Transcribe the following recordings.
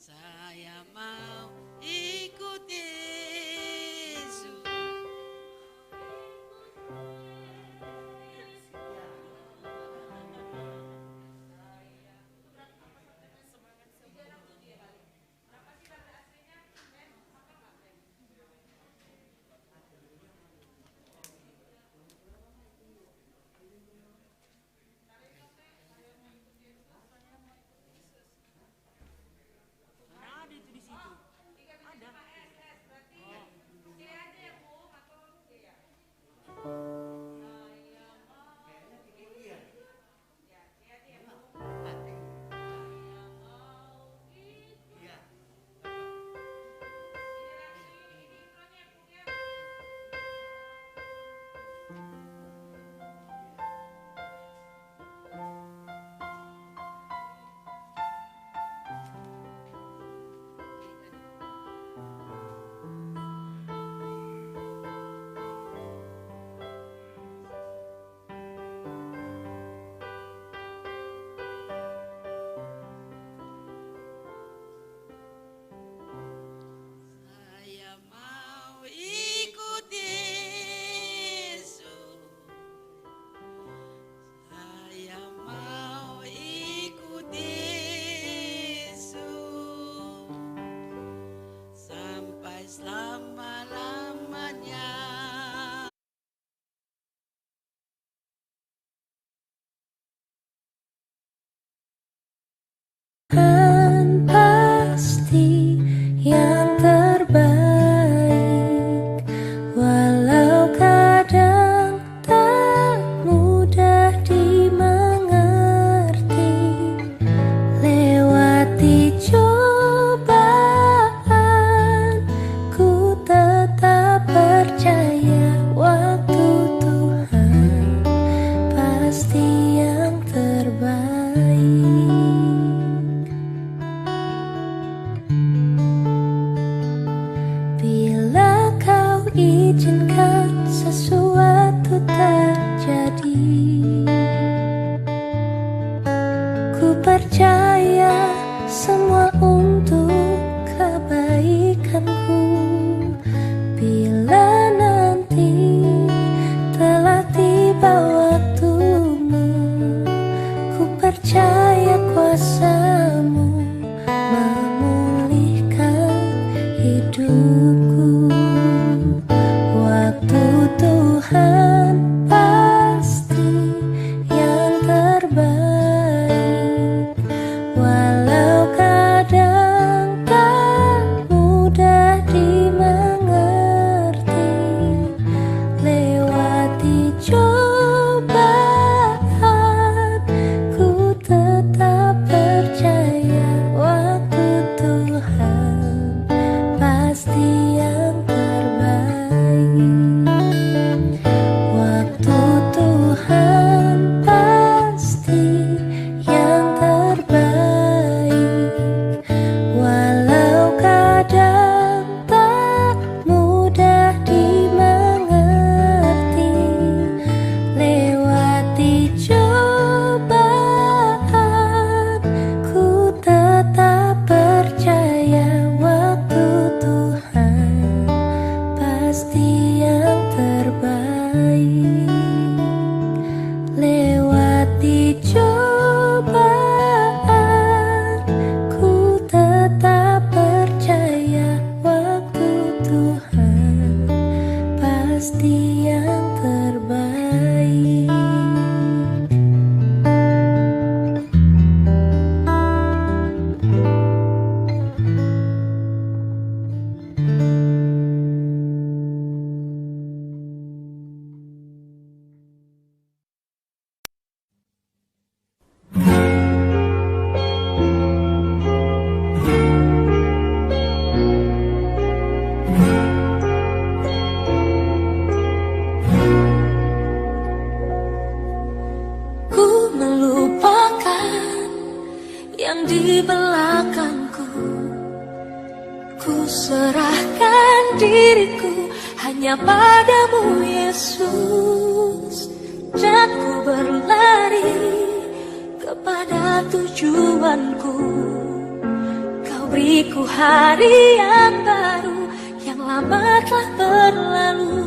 Saya mau ikut Yesus. Ada itu di situ. Ada. Saya mau ikut Yesus. Saya mau ikut Yesus sampai selama-lamanya. Pasti yang terbaik, walau kadang tak mudah dimengerti. Lewati cobaan, ku tetap percaya waktu Tuhan pasti yang terbaik. Bila kau izinkan sesuatu terjadi, ku percaya semua untuk kebaikanku. Bila nanti telah tiba waktumu, ku percaya kuasa-Mu memulihkan hidupku. Waktu Tuhan pasti yang terbaik, walau kadang tak mudah dimengerti. Lewati cobaan, ku tetap percaya waktu Tuhan pasti yang terbaik. Waktu Tuhan pasti yang terbaik, walau kadang tak mudah dimengerti. Lewati cobaan, ku tetap percaya waktu Tuhan pasti yang terbaik. Lewati cobaan, ku tetap percaya waktu Tuhan pasti yang terbaik. Ku melupakan yang di belakangku, ku serahkan diriku hanya hanya padamu Yesus, dan ku berlari kepada tujuanku. Kau beriku hari yang baru, yang lama telah berlalu.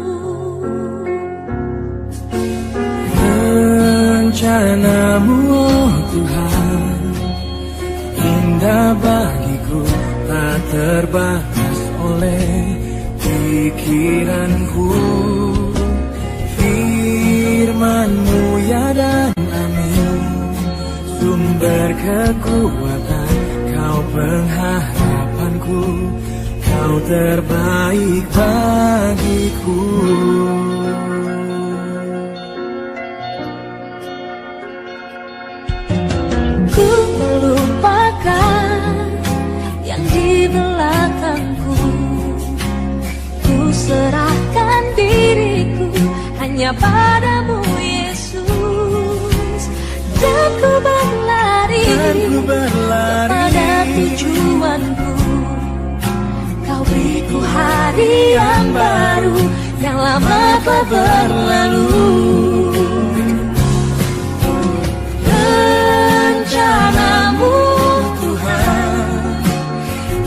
Rencanamu oh Tuhan, indah bagiku, tak terbatas oleh pikiranku. Firman-Mu ya dan amin, sumber kekuatan, Kau pengharapanku, Kau terbaik bagiku. Ku melupakan yang di belakangku, ku serahkan diriku hanya padamu Yesus, dan ku berlari kepada tujuanku. Kau beriku hari yang baru, yang lama telah berlalu. Rencanamu Tuhan,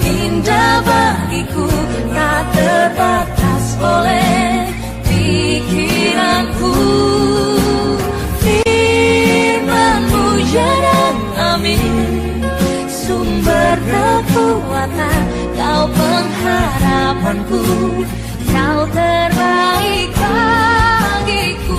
indah bagiku, tak terbatas oleh pikiranku. Firman-Mu ya dan amin, sumber kekuatan, Kau pengharapanku, Kau terbaik bagiku.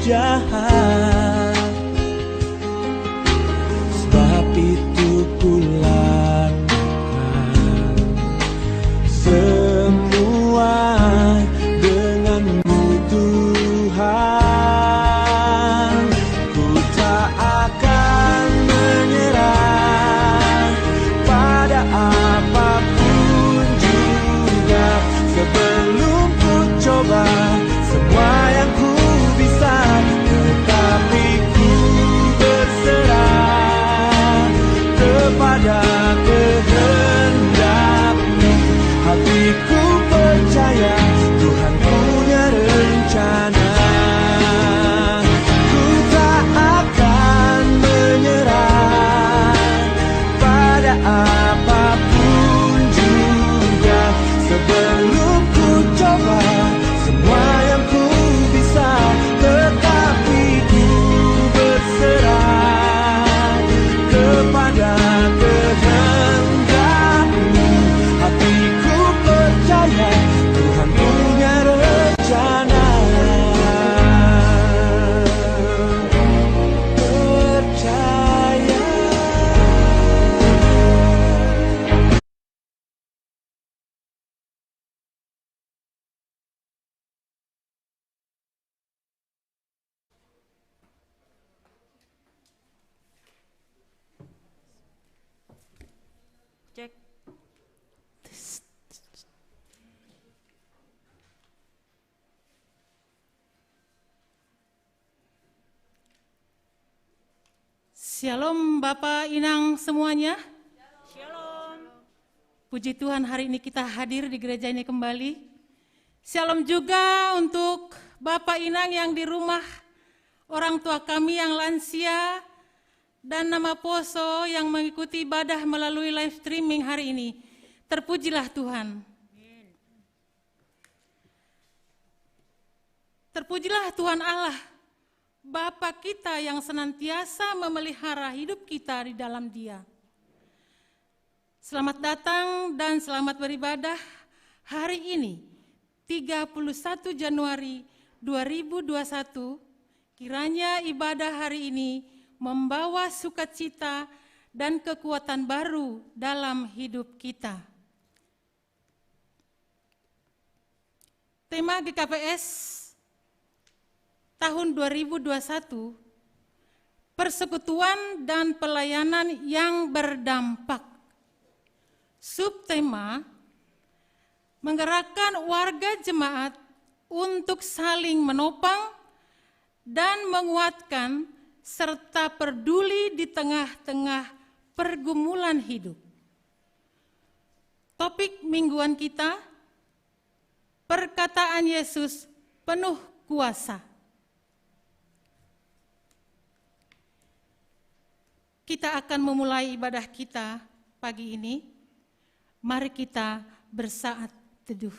jahat. Sebab itu ku lakukan semua denganmu Tuhan. Ku tak akan menyerah pada apapun juga, sebelum ku coba semua yang ku bisa, tetapi ku berserah kepada kehendak-Mu. Hatiku percaya Tuhan punya rencana. Ku tak akan menyerah pada apapun juga, sebelum ku coba semua yang ku bisa, tetapi ku berserah kepada kehendak-Mu. Hatiku percaya Tuhan punya rencana. Percaya. Cek. Shalom Bapak Inang semuanya. Shalom. Puji Tuhan hari ini kita hadir di gereja ini kembali. Shalom juga untuk Bapak Inang yang di rumah, orang tua kami yang lansia, dan nama Poso yang mengikuti ibadah melalui live streaming hari ini. Terpujilah Tuhan. Terpujilah Tuhan Allah, Bapa kita yang senantiasa memelihara hidup kita di dalam Dia. Selamat datang dan selamat beribadah hari ini, 31 Januari 2021. Kiranya ibadah hari ini membawa sukacita dan kekuatan baru dalam hidup kita. Tema GKPS tahun 2021, persekutuan dan pelayanan yang berdampak. Subtema, menggerakkan warga jemaat untuk saling menopang dan menguatkan serta peduli di tengah-tengah pergumulan hidup. Topik mingguan kita, perkataan Yesus penuh kuasa. Kita akan memulai ibadah kita pagi ini. Mari kita bersaat teduh.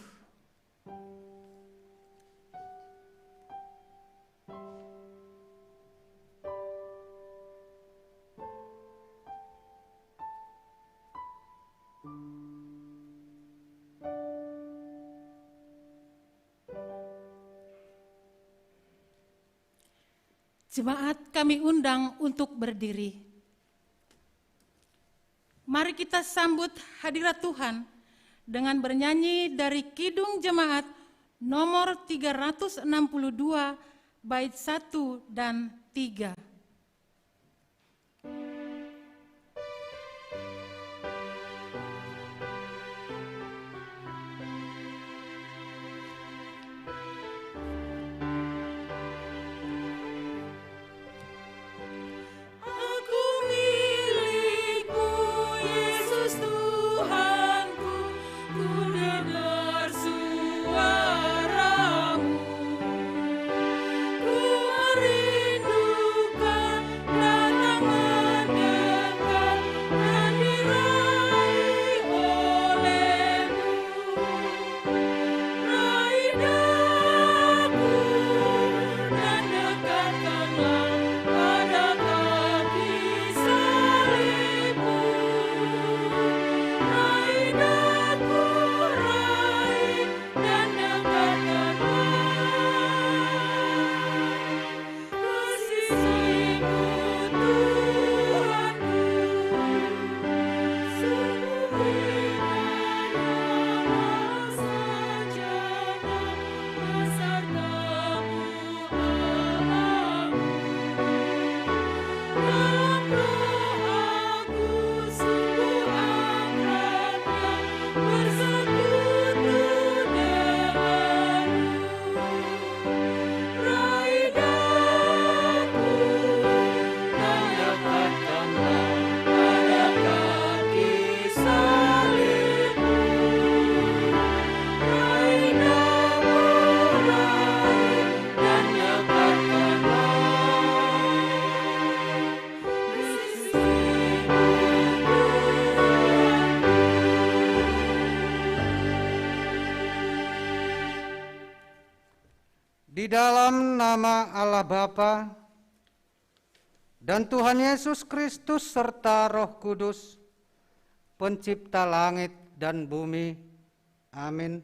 Jemaat kami undang untuk berdiri. Mari kita sambut hadirat Tuhan dengan bernyanyi dari Kidung Jemaat nomor 362 bait 1 dan 3. Ku merindukan Di dalam nama Allah Bapa dan Tuhan Yesus Kristus serta Roh Kudus, Pencipta langit dan bumi. Amin.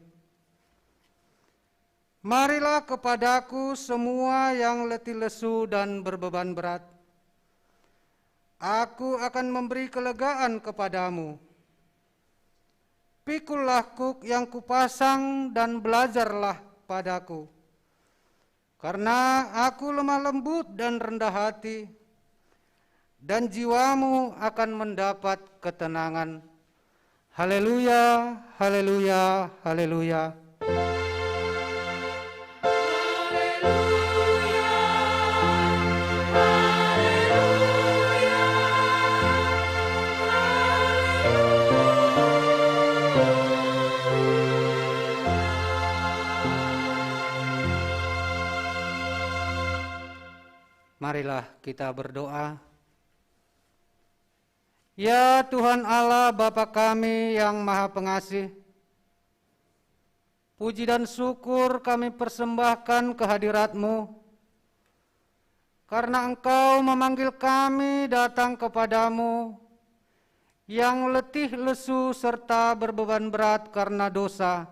Marilah kepadaku semua yang letih lesu dan berbeban berat. Aku akan memberi kelegaan kepadamu. Pikullah kuk yang kupasang dan belajarlah padaku. Karena aku lemah lembut dan rendah hati, dan jiwamu akan mendapat ketenangan. Haleluya, haleluya, haleluya. Marilah kita berdoa. Ya Tuhan Allah Bapa kami yang Maha Pengasih, puji dan syukur kami persembahkan kehadirat-Mu, karena Engkau memanggil kami datang kepadamu yang letih lesu serta berbeban berat karena dosa.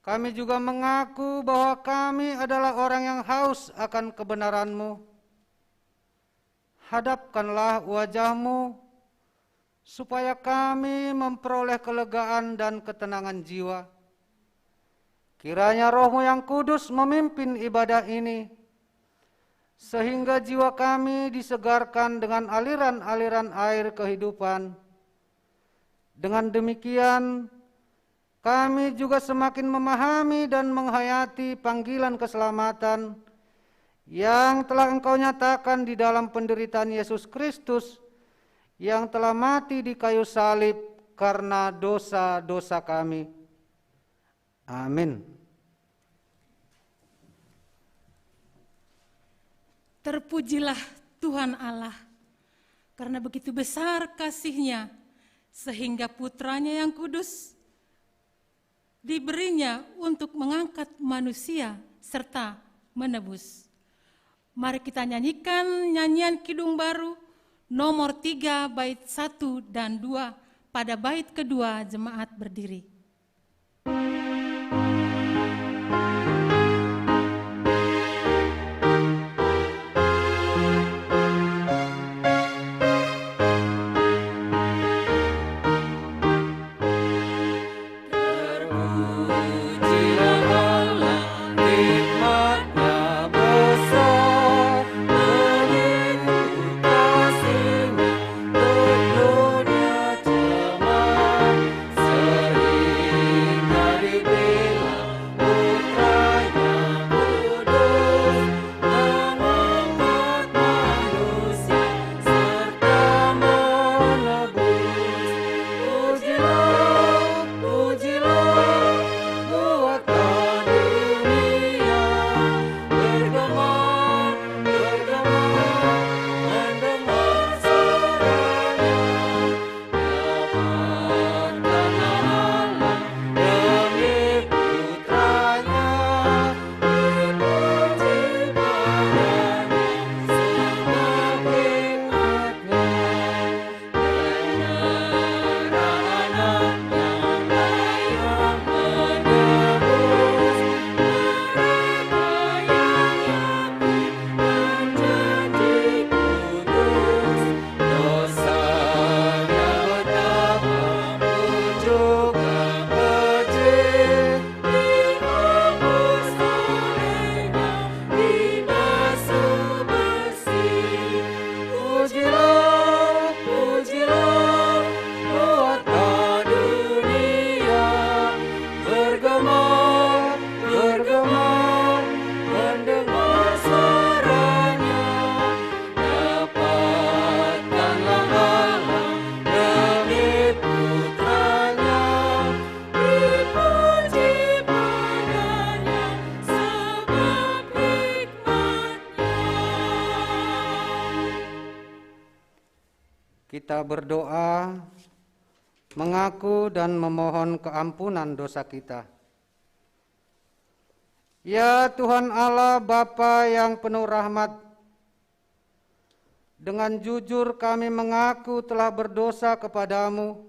Kami juga mengaku bahwa kami adalah orang yang haus akan kebenaran-Mu. Hadapkanlah wajah-Mu, supaya kami memperoleh kelegaan dan ketenangan jiwa. Kiranya Roh-Mu yang kudus memimpin ibadah ini, sehingga jiwa kami disegarkan dengan aliran-aliran air kehidupan. Dengan demikian, kami juga semakin memahami dan menghayati panggilan keselamatan yang telah Engkau nyatakan di dalam penderitaan Yesus Kristus yang telah mati di kayu salib karena dosa-dosa kami. Amin. Terpujilah Tuhan Allah, karena begitu besar kasih-Nya, sehingga putranya yang kudus diberinya untuk mengangkat manusia serta menebus. Mari kita nyanyikan nyanyian Kidung Baru nomor 3 bait 1 dan 2. Pada bait kedua jemaat berdiri. Kita berdoa, mengaku dan memohon keampunan dosa kita. Ya Tuhan Allah Bapa yang penuh rahmat, dengan jujur kami mengaku telah berdosa kepadamu,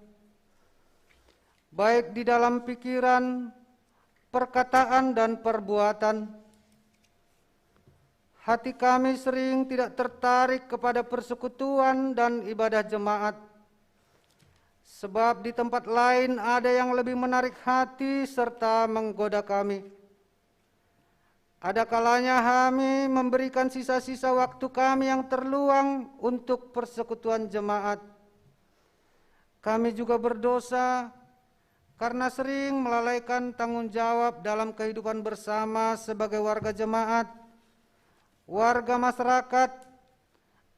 baik di dalam pikiran, perkataan, dan perbuatan. Hati kami sering tidak tertarik kepada persekutuan dan ibadah jemaat, sebab di tempat lain ada yang lebih menarik hati serta menggoda kami. Ada kalanya kami memberikan sisa-sisa waktu kami yang terluang untuk persekutuan jemaat. Kami juga berdosa karena sering melalaikan tanggung jawab dalam kehidupan bersama sebagai warga jemaat, warga masyarakat,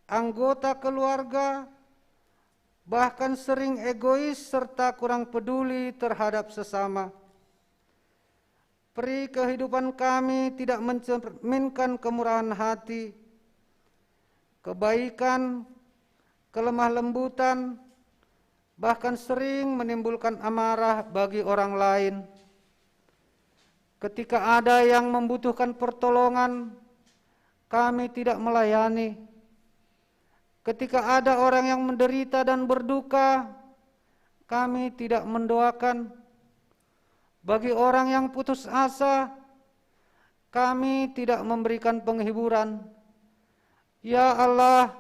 anggota keluarga, bahkan sering egois serta kurang peduli terhadap sesama. Peri kehidupan kami tidak mencerminkan kemurahan hati, kebaikan, kelemah lembutan, bahkan sering menimbulkan amarah bagi orang lain. Ketika ada yang membutuhkan pertolongan, kami tidak melayani. Ketika ada orang yang menderita dan berduka, kami tidak mendoakan. Bagi orang yang putus asa, kami tidak memberikan penghiburan. Ya Allah,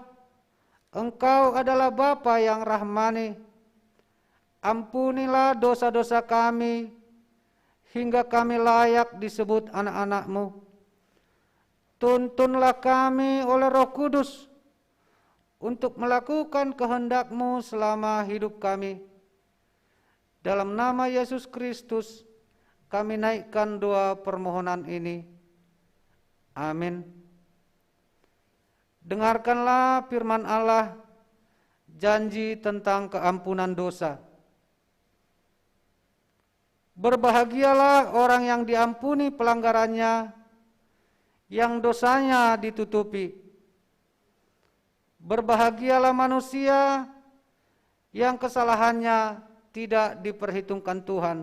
Engkau adalah Bapa yang rahmani. Ampunilah dosa-dosa kami, hingga kami layak disebut anak-anak-Mu. Tuntunlah kami oleh Roh Kudus, untuk melakukan kehendak-Mu selama hidup kami. Dalam nama Yesus Kristus, kami naikkan doa permohonan ini. Amin. Dengarkanlah firman Allah, janji tentang keampunan dosa. Berbahagialah orang yang diampuni pelanggarannya, yang dosanya ditutupi. Berbahagialah manusia yang kesalahannya tidak diperhitungkan Tuhan.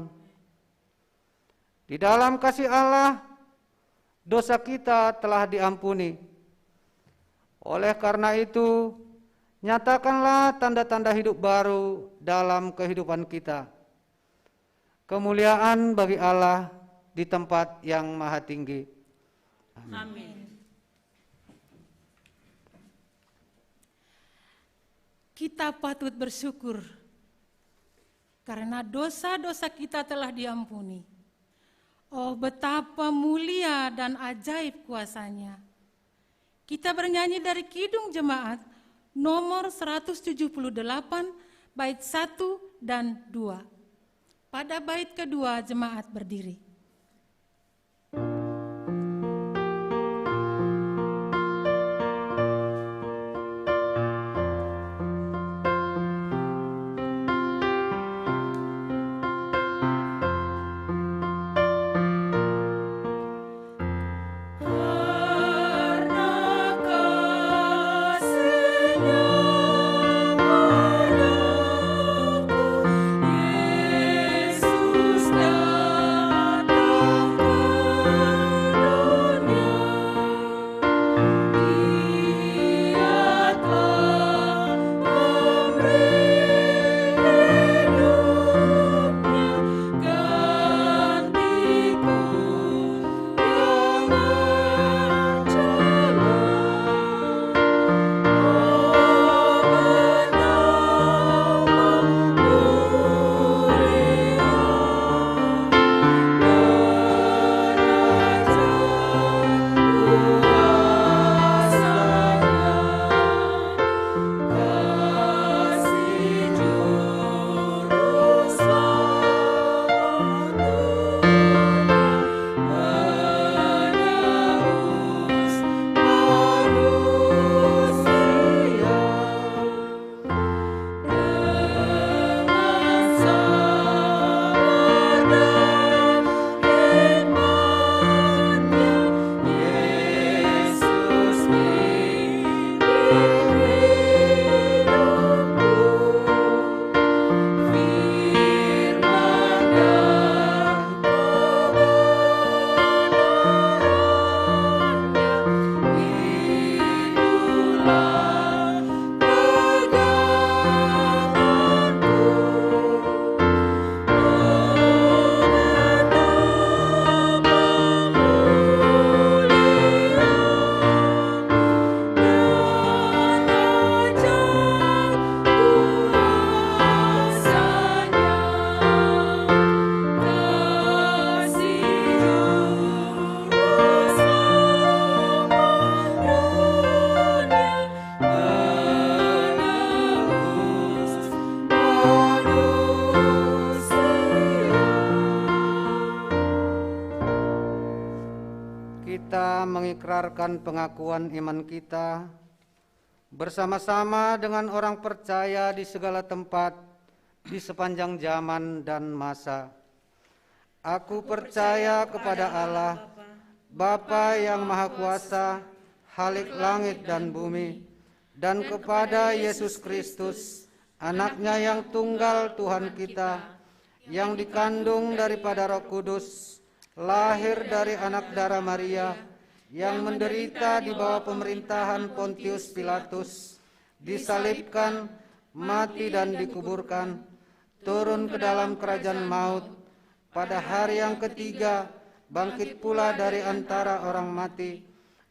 Di dalam kasih Allah, dosa kita telah diampuni. Oleh karena itu, nyatakanlah tanda-tanda hidup baru dalam kehidupan kita. Kemuliaan bagi Allah di tempat yang maha tinggi. Amin. Kita patut bersyukur karena dosa-dosa kita telah diampuni. Oh, betapa mulia dan ajaib kuasa-Nya. Kita bernyanyi dari Kidung Jemaat nomor 178 bait 1 dan 2. Pada bait kedua jemaat berdiri. Yesus dan mengikrarkan pengakuan iman kita bersama-sama dengan orang percaya di segala tempat di sepanjang zaman dan masa. Aku percaya kepada Allah, Bapa yang Maha Kuasa, Khalik langit dan bumi, dan kepada Yesus Kristus, Anaknya yang tunggal Tuhan kita, yang dikandung daripada Roh Kudus, lahir dari anak darah Maria, yang menderita di bawah pemerintahan Pontius Pilatus, disalibkan, mati dan dikuburkan, turun ke dalam kerajaan maut, pada hari yang ketiga bangkit pula dari antara orang mati,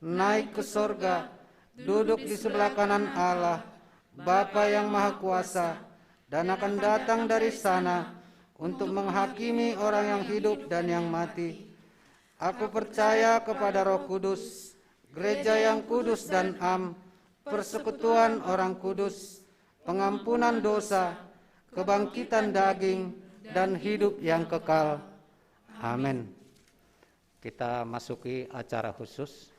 naik ke sorga, duduk di sebelah kanan Allah, Bapa yang Maha Kuasa, dan akan datang dari sana untuk menghakimi orang yang hidup dan yang mati. Aku percaya kepada Roh Kudus, gereja yang kudus dan am, persekutuan orang kudus, pengampunan dosa, kebangkitan daging, dan hidup yang kekal. Amin. Kita masuki acara khusus.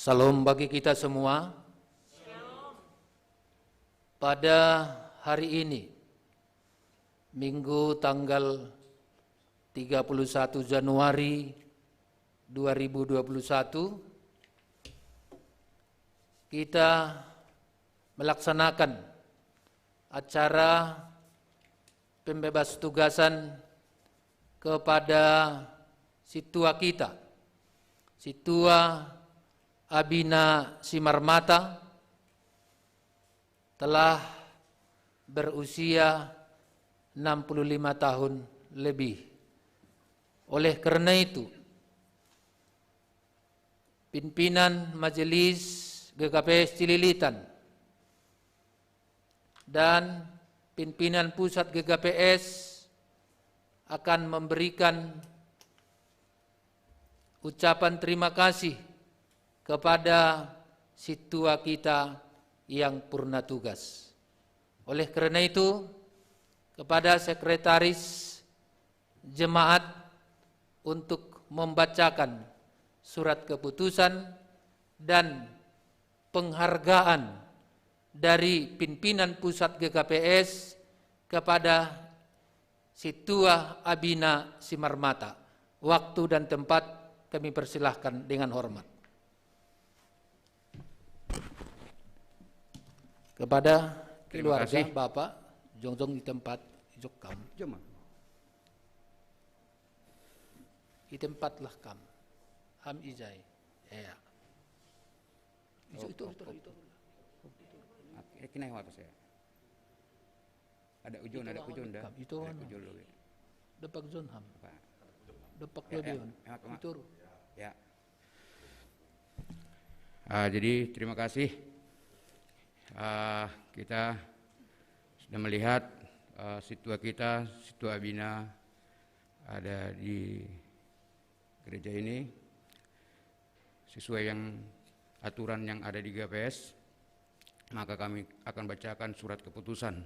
Salam bagi kita semua. Pada hari ini, Minggu tanggal 31 Januari 2021, kita melaksanakan acara pembebas tugasan kepada situa kita, Situa Abina Simarmata, telah berusia 65 tahun lebih. Oleh karena itu, pimpinan Majelis GKPS Cililitan dan pimpinan pusat GKPS akan memberikan ucapan terima kasih kepada situa kita yang purna tugas. Oleh karena itu, kepada sekretaris jemaat untuk membacakan surat keputusan dan penghargaan dari pimpinan pusat GKPS kepada Situa Abina Simarmata. Waktu dan tempat kami persilahkan dengan hormat. Kepada keluarga Bapak Jongjong di tempat ijok kam. Di tempatlah kam. Ham ijai. Ya. Itu. Kinai waktu saya. Ada ujung dah. Itu depak zon ham. Depak lebihan. Itu. Ya. Jadi terima kasih. Kita sudah melihat situa kita, Situa Abina ada di gereja ini sesuai yang aturan yang ada di GKPS. Maka kami akan bacakan surat keputusan.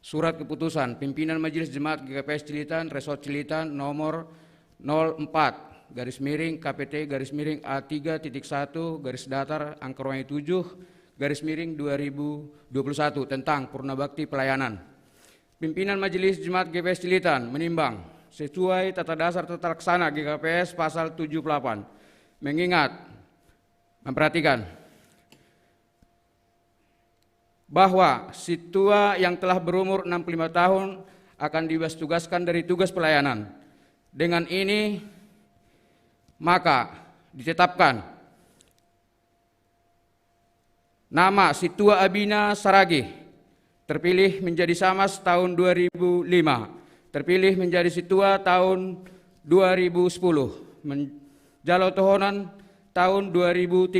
Surat keputusan pimpinan Majelis Jemaat GKPS Cililitan, Resort Cililitan nomor 04 /KPT A3.1 /7 tentang Purna Bakti Pelayanan. Pimpinan Majelis Jemaat GKPS Cililitan menimbang sesuai tata dasar tata laksana GKPS pasal 78 memperhatikan bahwa situa yang telah berumur 65 tahun akan dibebas tugaskan dari tugas pelayanan. Dengan ini maka ditetapkan nama Situa Abina Saragih terpilih menjadi Samas tahun 2005, terpilih menjadi Situa tahun 2010. menjalau tahunan tahun 2013,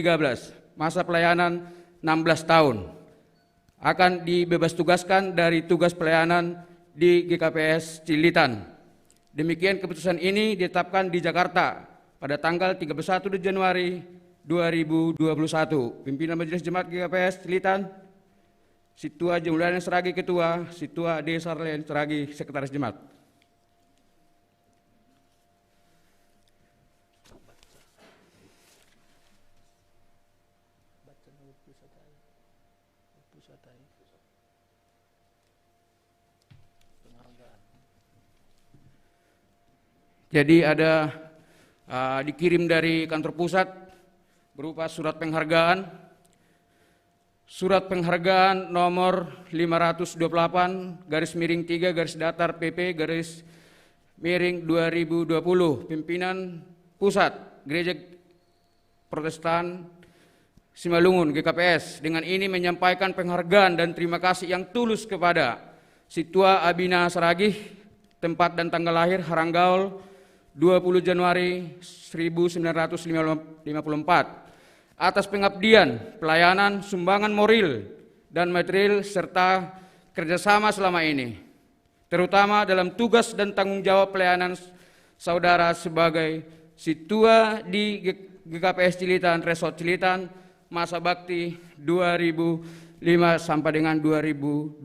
masa pelayanan 16 tahun. Akan dibebas tugaskan dari tugas pelayanan di GKPS Cililitan. Demikian keputusan ini ditetapkan di Jakarta pada tanggal 31 Januari 2021. Pimpinan Majelis Jemaat GKPS Cililitan, Situa Jemulyan Seragi Ketua, Situa D. Sarlen Seragi Sekretaris Jemaat. Jadi ada dikirim dari kantor pusat berupa surat penghargaan. Surat penghargaan nomor 528/3-PP-2020 pimpinan pusat Gereja Protestan Simalungun GKPS dengan ini menyampaikan penghargaan dan terima kasih yang tulus kepada Situa Abina Saragih, tempat dan tanggal lahir Haranggaul 20 Januari 1954 atas pengabdian, pelayanan, sumbangan moral dan material serta kerjasama selama ini, terutama dalam tugas dan tanggung jawab pelayanan saudara sebagai Situa di GKPS Cililitan, Resort Cililitan, masa bakti 2005 sampai dengan 2020.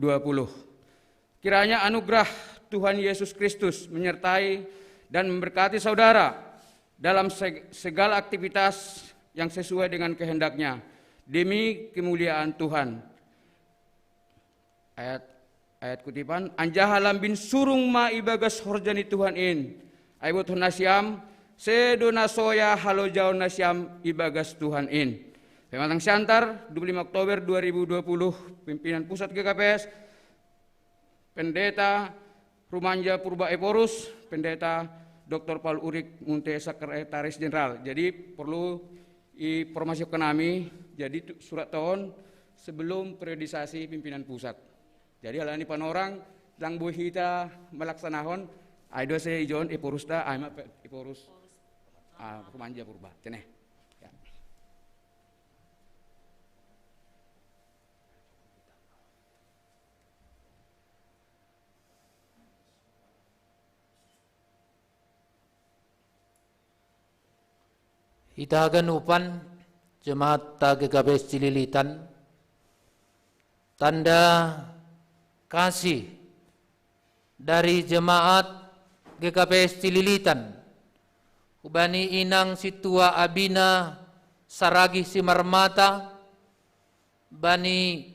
Kiranya anugerah Tuhan Yesus Kristus menyertai dan memberkati saudara dalam segala aktivitas yang sesuai dengan kehendaknya demi kemuliaan Tuhan. Ayat kutipan, anjahalam bin surung ma ibagas horjani Tuhan in aibut nasiam sedona soya halo jauh nasiam ibagas Tuhan in. Pematang Siantar 25 Oktober 2020, pimpinan pusat GKPS, Pendeta Rumanja Purba Eporus, Pendeta Dr. Paul Urik Munte Sekretaris Jenderal. Jadi perlu informasi ke kami, jadi surat tahun sebelum periodisasi pimpinan pusat. Jadi hal ini panorang lang buhita melaksanakan aido saya ijon Eporus da aima Eporus Rumanja Purba. Ceneh. Itahagan upan Jemaat GKPS Cililitan tanda kasih dari Jemaat GKPS Cililitan Ubani Inang Situa Abina Saragi Simarmata Bani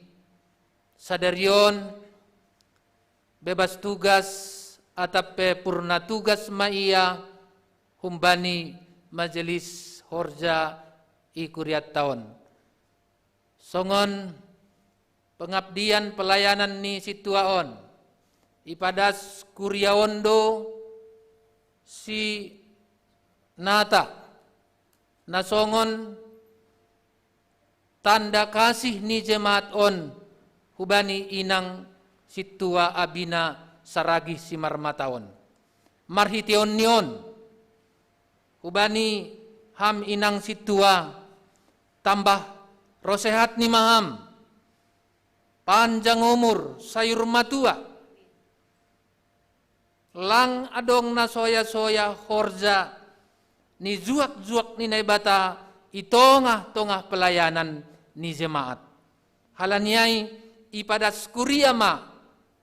Sadarion bebas tugas atape purna tugas maia humbani Majelis Horja ikuriat tahun. Songon pengabdian pelayanan ni situaon ipadas kuriaondo si nata nasongon tanda kasih ni jemaat on hubani inang situa abina saragi simarmataon marhition nion hubani ham inang situa tambah rosehat ni maham panjang umur sayur matua lang adong na soya-soya horja ni zuak-zuak ni naibata itongah-tongah pelayanan ni jemaat halaniai ipadas kuriama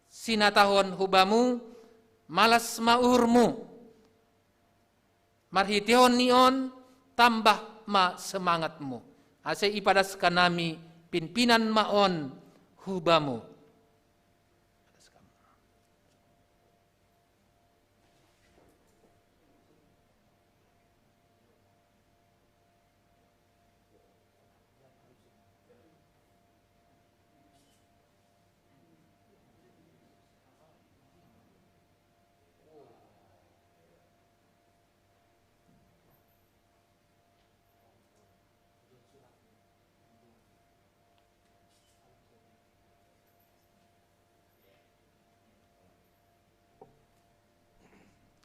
sinatahon hubamu malas maurmu marhitihon nion tambah ma semangatmu. Ase ipadas kanami pimpinan maon hubamu.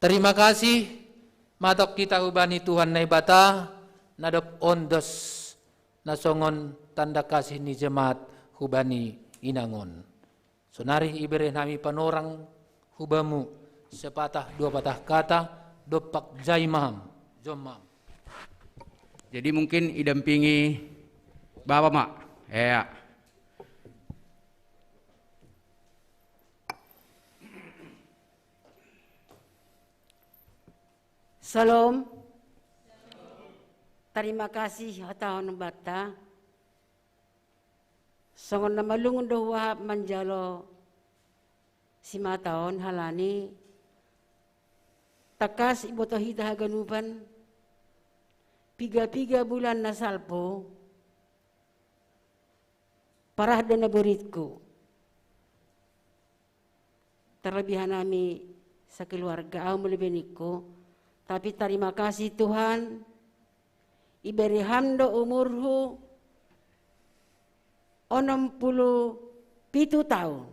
Terima kasih Matok kita ubani Tuhan na ibata, nadop ondos nasongon tanda kasih ni jemaat hubani inangon. Sonari ibere nami panorang hubamu sepatah dua patah kata dopak jai maham jomam. Jadi mungkin idampingi Bapak Mak. Ya. Salam. Terima kasih tahun bata. Songon nama lungun doa manjalo 5 tahun halani. Takas ibu tohida ganupan. 3 bulan nasalpo. Parah dana beritku. Terlebihan kami sekeluarga au melebeniku. Tapi terima kasih Tuhan, iberi hamdo umurhu 67 tahun.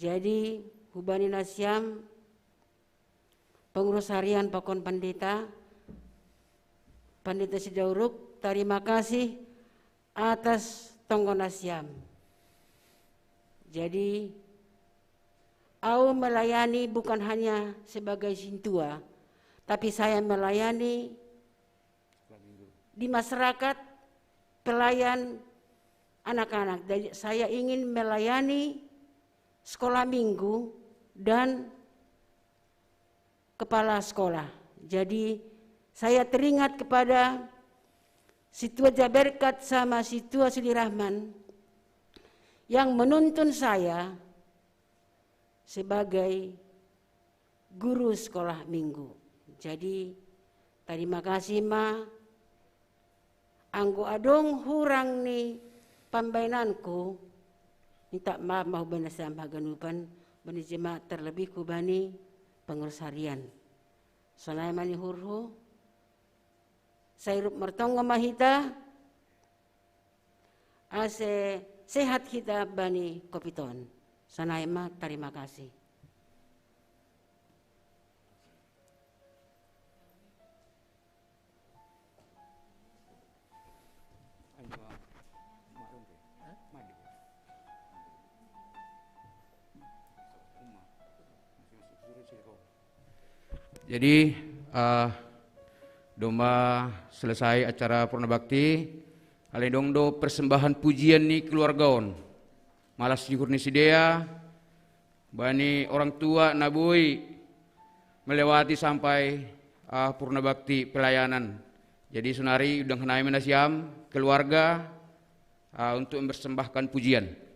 Jadi hubani nasyam, pengurus harian Pakon Pandita Sidauruk, terima kasih atas tonggo nasyam. Jadi Au melayani bukan hanya sebagai sintua, tapi saya melayani di masyarakat, pelayan anak-anak. Saya ingin melayani sekolah minggu dan kepala sekolah. Jadi saya teringat kepada Situa Jaberkat sama Situa Sudirahman yang menuntun saya sebagai guru sekolah minggu. Jadi terima kasih ma. Anggo adong hurang ni pambainanku. Minta maaf mau benasam haganupan bani jemaat terlebih kubani pengurus harian. Sonai mani hurhu. Sayrup mertonggo mahita. Ase sehat kita bani kopiton. Sanaima, terima kasih. Jadi domba selesai acara Purna Bakti, alendong do persembahan pujian ni keluargaon. Malas syukur ni sidea, bani orang tua nabui melewati sampai Purna Bakti pelayanan. Jadi sunari udang henai menasiam keluarga untuk mempersembahkan pujian.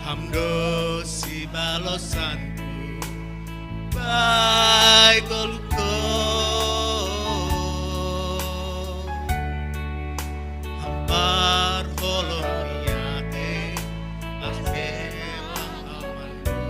Hamdo si balosanku baik koluko hampar holoniate aske amandu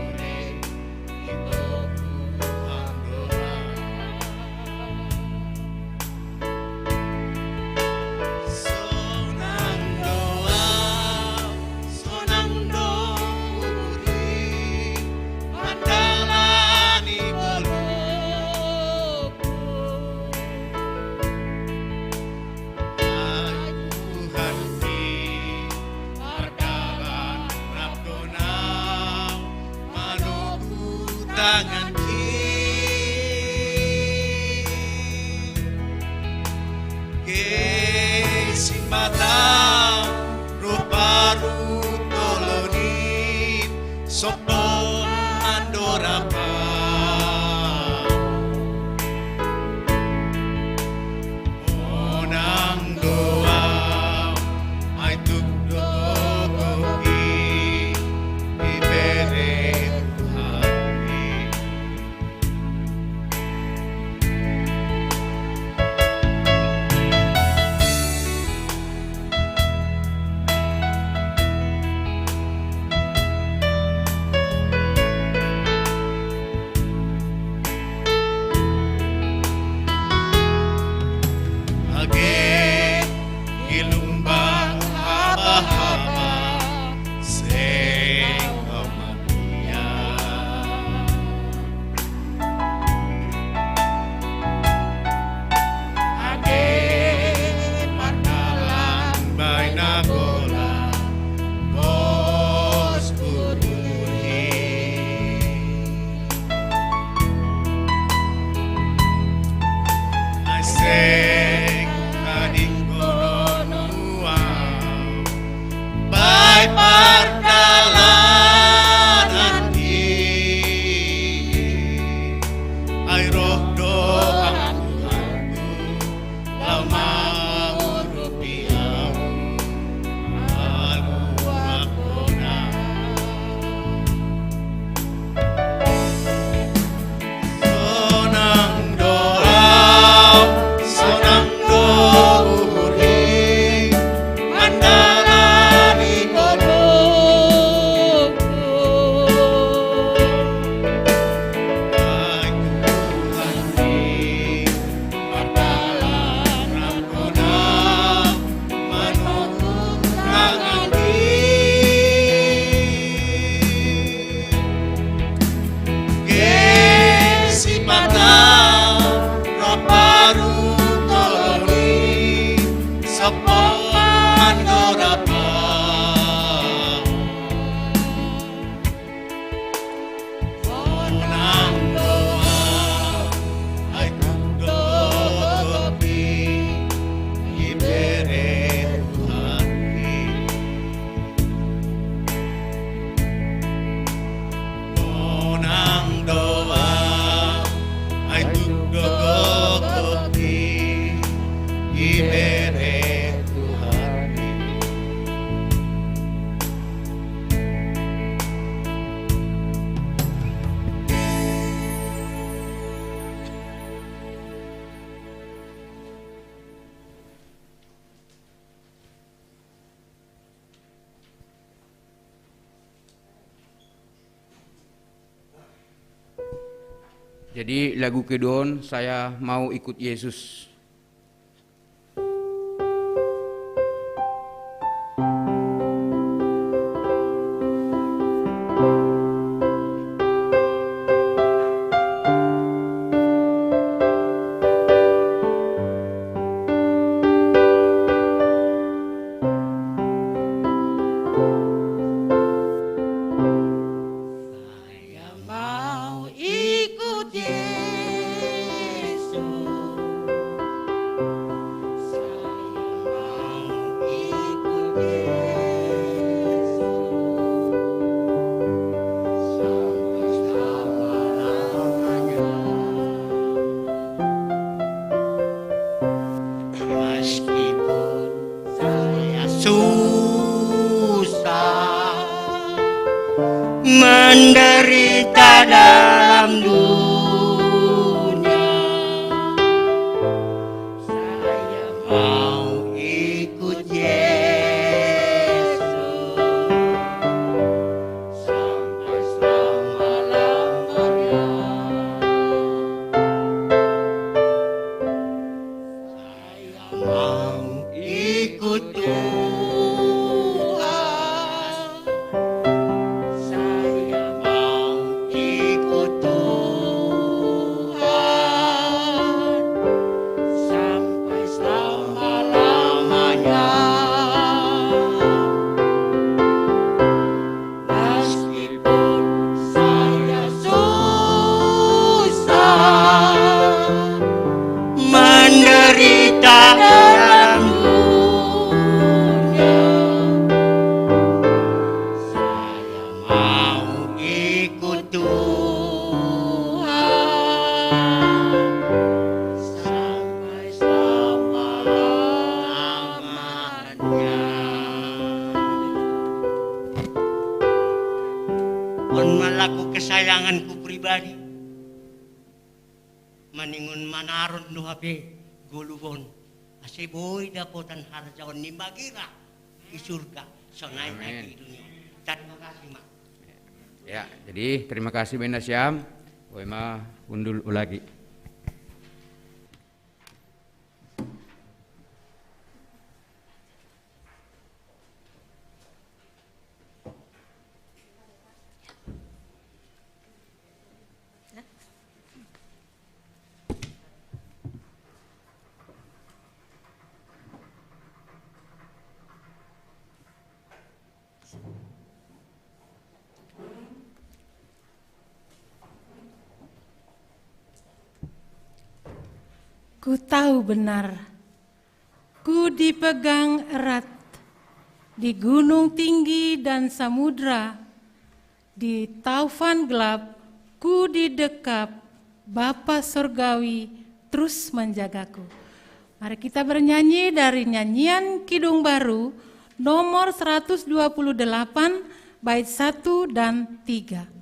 Jadi lagu kedua saya mau ikut Yesus. Meskipun saya susah menderita dalam dunia, saya mau ikut Yesus sampai selama-lamanya. Mau ikut Tuhan, saya mau ikut Tuhan sampai selama-lamanya. Meskipun saya susah menderita dalam dunia, saya mau ikut Tuhan sampai selama-lamanya. Pun melaku kesayanganku pribadi maningun manaron no hape gulubon ase boy dapotan harjaon ni magira di surga sonai naik di dunia. Terima kasih mak. Ya, jadi terima kasih Benda Syam. Boy mah undul ulagi. Ku tahu benar, ku dipegang erat di gunung tinggi dan samudra, di taufan gelap, ku didekap, Bapa Surgawi terus menjagaku. Mari kita bernyanyi dari nyanyian Kidung Baru nomor 128 bait 1 dan 3.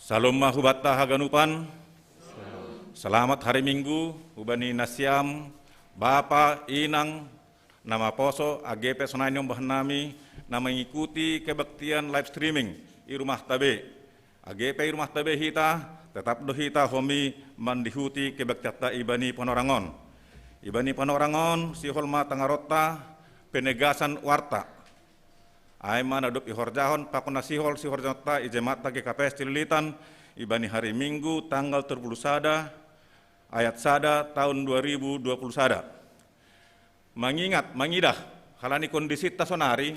Salam mahubata haganupan. Selamat hari Minggu, hubani nasiam, Bapa, Inang, nama poso, AGP Sonanyong Bahanami, na mengikuti kebaktian live streaming di rumah tabe. AGP rumah tabe hita, tetap dohita homi mandihuti kebaktiata ibani panorangon. Ibani panorangon, si holma tangarota, penegasan warta. Aiman adup ihorjahon pakuna sihol sihorjota ijemata GKPS Cililitan ibani hari Minggu tanggal 30 sada ayat sada tahun 2020 sada. Mangidah halani kondisi tasonari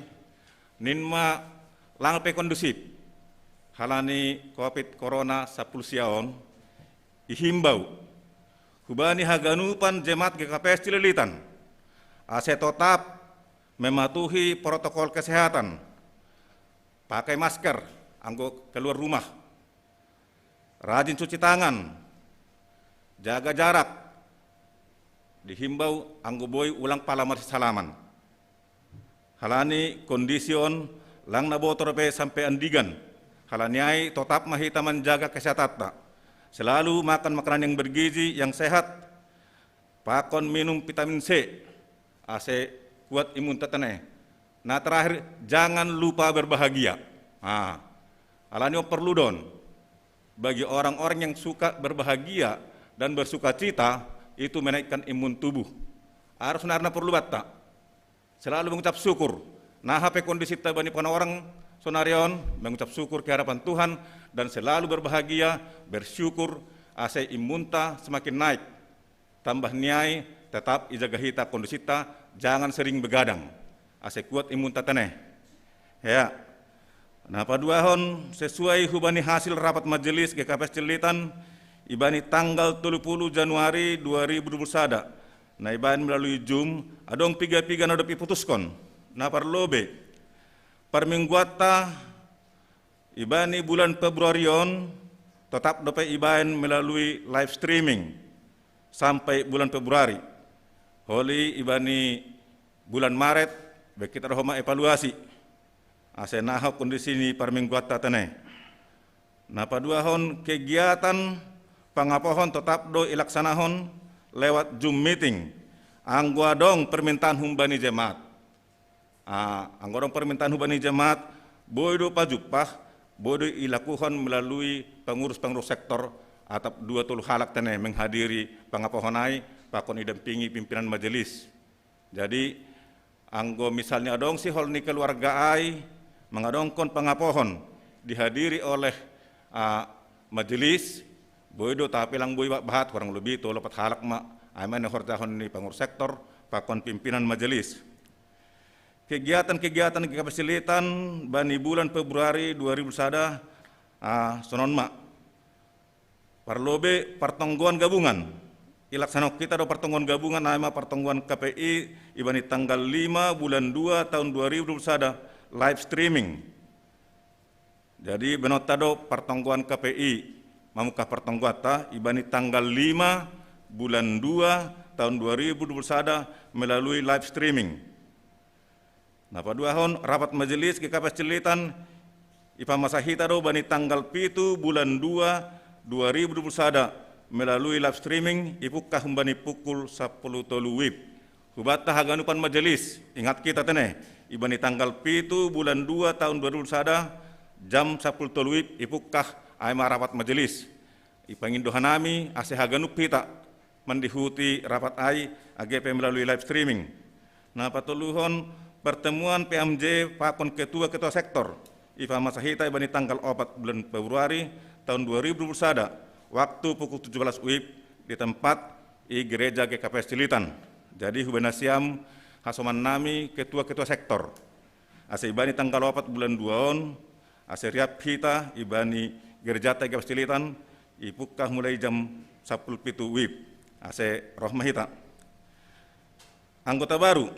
ninma langpe kondusif halani COVID corona 10 siaon ihimbau hubani haganupan jemaat GKPS Cililitan ase tetap mematuhi protokol kesehatan, pakai masker, anggo keluar rumah, rajin cuci tangan, jaga jarak, dihimbau anggo boy ulang palamar salaman. Halani kondision lang nabotor pe sampai andigan, halaniai tetap mahita menjaga kesehatan, selalu makan makanan yang bergizi, yang sehat, pakon minum vitamin C, ase kuat imun tetene. Nah terakhir, jangan lupa berbahagia. Alani perlu don. Bagi orang-orang yang suka berbahagia dan bersuka cita, itu menaikkan imun tubuh. Harus narna perlu batta. Selalu mengucap syukur. Nah HP kondisi tabani pana orang sonarion, mengucap syukur ke hadapan Tuhan, dan selalu berbahagia, bersyukur, ase imunta semakin naik. Tambah niai, tetap ijaga hita kondisita, jangan sering begadang, ase kuat imun tatane. Ya, nah paduahon sesuai hubani hasil rapat majelis GKPS Cililitan, ibani tanggal 30 Januari 2021. Nah ibani melalui Zoom, adong piga-piga nadopi putuskon. Nah parlobe, permingguata ibani bulan Februarion, tetap dope ibani melalui live streaming sampai bulan Februari. Holi ibani bulan Maret, kita rohma evaluasi. Ase naha kondisi ini permingguat tatane. Nah paduahon kegiatan pangapohon tetap do ilaksanahon lewat Zoom meeting. Anggua dong permintaan humbani jemaat. Anggua dong permintaan humbani jemaat, bodo pajupah, bodo ilakuhon melalui pengurus-pengurus sektor atau 20 halak tene menghadiri pangapohonai pakon didampingi pimpinan majelis. Jadi anggo misalnya dong si hol ni keluarga ai mengadongkon pangapohon dihadiri oleh majelis boydo tapi lang boy bahat kurang lebih to lopat halak ma aiman hortahon ni pengurus sektor pakon pimpinan majelis. Kegiatan-kegiatan kapasilitan bani bulan Februari 2001 sonon ma parlobe pertongguan gabungan. Ilaksana kita do pertemuan gabungan nama pertemuan KPI ibani tanggal 5 bulan 2 tahun 2021 live streaming. Jadi benota do pertemuan KPI mamukah pertemuan ta ibani tanggal 5 bulan 2 tahun 2021 melalui live streaming. Nah paduahon rapat majelis GKPS Cililitan ipa masahita do bani tanggal 7 bulan 2 2021 melalui live streaming ipukah humbani pukul 10 tolu wib. Hubata haganupan majelis, ingat kita tene, ibani tanggal 7 bulan 2 tahun 2021 jam 10 tolu wib ipukah aima rapat majelis. Ipangindohanami ase haganup kita mendihuti rapat ai AGP melalui live streaming. Nah patuluhon pertemuan PMJ pakon ketua-ketua sektor ipa masahita ibani tanggal 4 bulan Februari tahun 2021 waktu pukul 17 WIB di tempat di gereja GKPS Cililitan. Jadi hubenasiam hasoman nami ketua-ketua sektor. Ase ibani tanggal 4 bulan 2 on, ase riap kita ibani gereja GKPS Cililitan ipukah mulai jam 10 pitu WIB. Ase rohmahita. Anggota baru.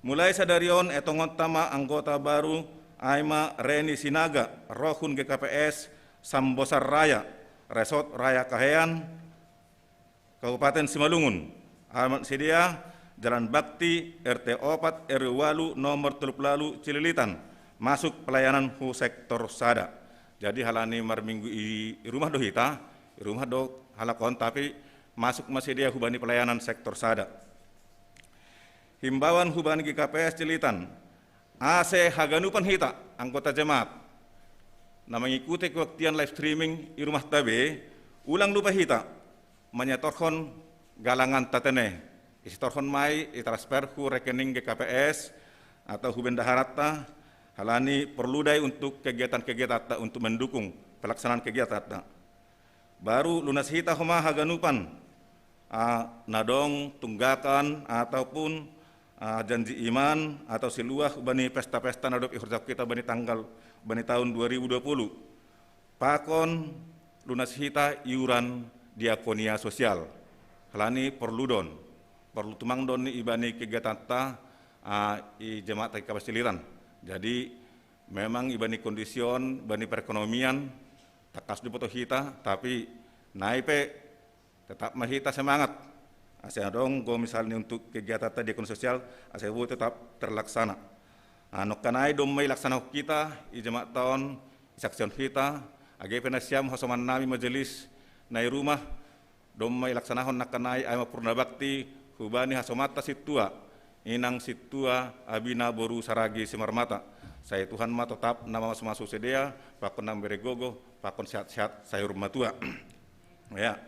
Mulai sadarion etongon tama anggota baru Aima Reni Sinaga, Rohun GKPS Sambosar Raya, Resort Raya Kahean, Kabupaten Simalungun. Alamat sedia Jalan Bakti RT 4 RW Walu nomor 30 Cililitan, masuk pelayanan hu sektor sada. Jadi halani marminggu i rumah do hita, rumah do halakon tapi masuk masih dia hubani pelayanan sektor sada. Himbauan hubani KPS Cilitan, ase haganupan hita anggota jemaat na mengikuti kewaktian live streaming i rumah tabe, ulang lupa hita menyetorkan galangan tatene, isitorkan mai transfer hu rekening KPS atau hu bendaharata, halani perlu dai untuk kegiatan-kegiatan untuk mendukung pelaksanaan kegiatan. Baru lunas hita homa haganupan nadong tunggakan ataupun janji iman atau siluah bani pesta-pesta nadop ihurjak kita bani tanggal bani tahun 2020. Pakon lunas hita iuran diakonia sosial. Halani perlu tumang don ibani kegiatan ta i jemaat KPS Cilitan. Jadi memang ibani kondision bani perekonomian takas di foto hita tapi naipe tetap mahita semangat. Asyik dong, go misalnya untuk kegiatan tadi ekonomi sosial, asyik bu tetap terlaksana. Nok kanai dom mai laksana kita, i jemaat tahun, saksian kita, agi penasiam hosoman nami majelis nai rumah, dom mai laksana hon nak kanai ayam purna bakti, hubani hasomata situa, inang situa abina boru saragi simarmata. Saya Tuhan ma tetap nama masuk sedia, pakon nam beregogo, pakon sehat-sehat sayur matua. Ya.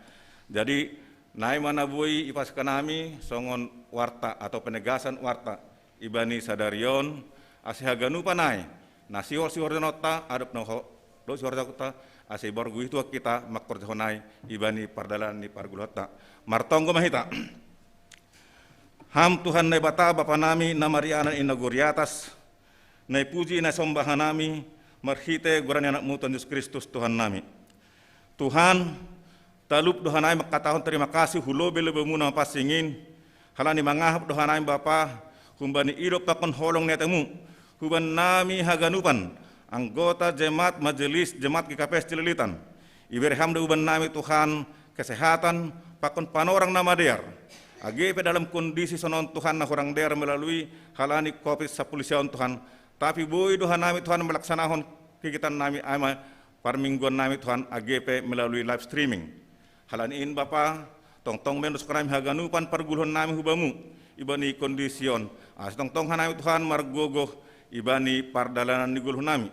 Jadi naik mana bui ipas kanami songon warta atau penegasan warta ibani sadarion asihaganu panai nasi siwar nota adap noho do siwar kota asih borgu itu kita makor jahonai ibani pardalan ni pargulota martonggo mahita ham Tuhan nai bata bapa nami namarianan inaguri atas nai puji nai sombahan nami marhite guran anak Tuhan Yesus Kristus Tuhan nami Tuhan talup dohanai makatahon terima kasih hulo bele bemuna pasingin halani mangahap dohanai bapa humbani idop takon holong netemu huban nami haganupan anggota jemaat majelis jemaat KPS Cililitan iberham de huban nami Tuhan kesehatan pakon panorang nama dear AGP dalam kondisi sonon Tuhan na orang dear melalui halani COVID-19 Tuhan tapi boy dohanami Tuhan melaksanakan kegiatan nami ama parmingguan nami Tuhan AGP melalui live streaming. Halanin Bapa, tong menus kami haganupan pergulhon nami hubamu, ibani kondision, tong hanami Tuhan margogoh, ibani pardalanan ni gulhon nami.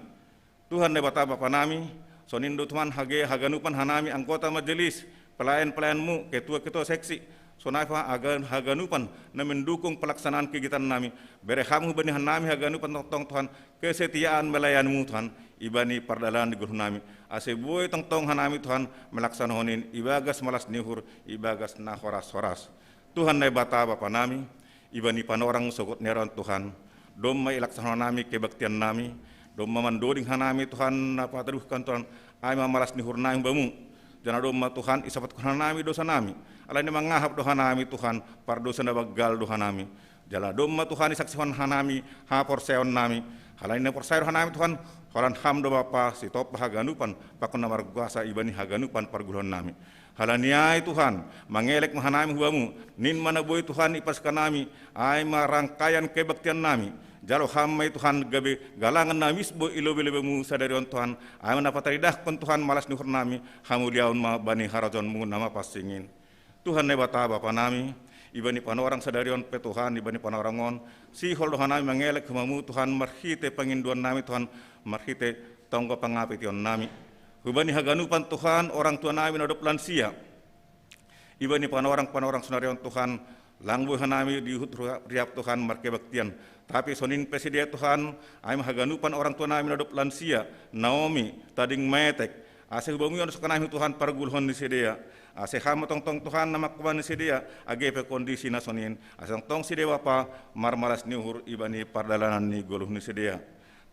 Tuhan ne bata Bapa nami, sonindo Tuhan haganupan hanami anggota majelis, pelayan-pelayanmu, ketua-ketua seksi, sonaifa agan haganupan na mendukung pelaksanaan kegiatan nami. Bereham hubani hanami haganupan tong Tuhan, kesetiaan melayanmu Tuhan, ibani pardalanan di gulhon nami. Aseboy tong hanami Tuhan melaksanakan ibagas malas nihur ibagas na horas-horas. Tuhan nai bata Bapa nami ibani panorang sogot neran Tuhan dom mai laksanakan nami kebaktian nami dom mamandoding hanami Tuhan napa teruhkan Tuhan ay malas nihur nami bamu jana dom Tuhan isapat hanami dosa nami alai mangahap doha nami Tuhan pardosa na bagal doha nami jala dom Tuhan isaksihan hanami ha porseon nami halai na porseon hanami Tuhan Halan hamdo Bapa si top haganupan pakon namar kuasa ibani haganupan pargulhon nami. Halaniai Tuhan mangelek mahanami huamu nin mana boy Tuhan ipas kanami ay marangkaian kebaktian nami. Jalo hamai Tuhan gabe galangan namis bo ilobelebemu sadarion Tuhan ay manapataridah kon Tuhan malas nuhur nami hamuliaun ma bani harajon mu nama pasingin. Tuhan ne bata Bapa nami ibani panorang sadarion pe Tuhan ibani panorangon si holdo hanami mangelek huamu Tuhan marhite panginduan nami Tuhan marhite tonggo pangapition nami. Hubani haganupan Tuhan orang tua nami nadop lansia. Ibani panorang sunarion Tuhan langbu hanami dihut riap Tuhan markebaktian. Tapi sonin presiden Tuhan ay haganupan orang tua nami nadop lansia. Naomi tading metek. Ase hubamu yon sukanami Tuhan pargulhon ni sedia. Ase hama tong Tuhan nama kuban ni sedia. Agepe kondisi na sonin. Ase tong sedia Bapa marmalas nihur ibani pardalanan ni goluh ni sedia.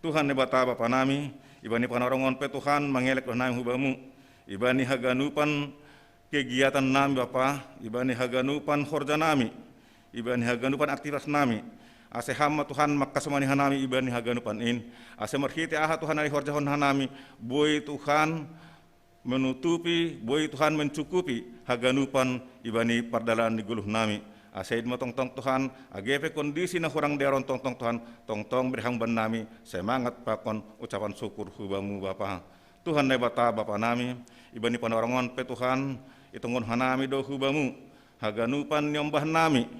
Tuhan ne bata Bapa nami, ibani panorongon pe Tuhan mangelek nami hubamu, ibani haganupan kegiatan nami Bapa, ibani haganupan horja nami, ibani haganupan aktivitas nami, ase hama Tuhan makasumani hanami ibani haganupan in, ase marhite aha Tuhan ari horjahon hanami, boy Tuhan menutupi, boy Tuhan mencukupi haganupan ibani pardalan di guluh nami. Asaid mo tong Tuhan, agepe kondisi na kurang deron tong Tuhan, tong berhang ban nami, semangat pakon ucapan syukur hubamu Bapa. Tuhan na bata bapa nami, ibani panorangon pe Tuhan, itungon hanami do hubamu, haganupan nyombah nami,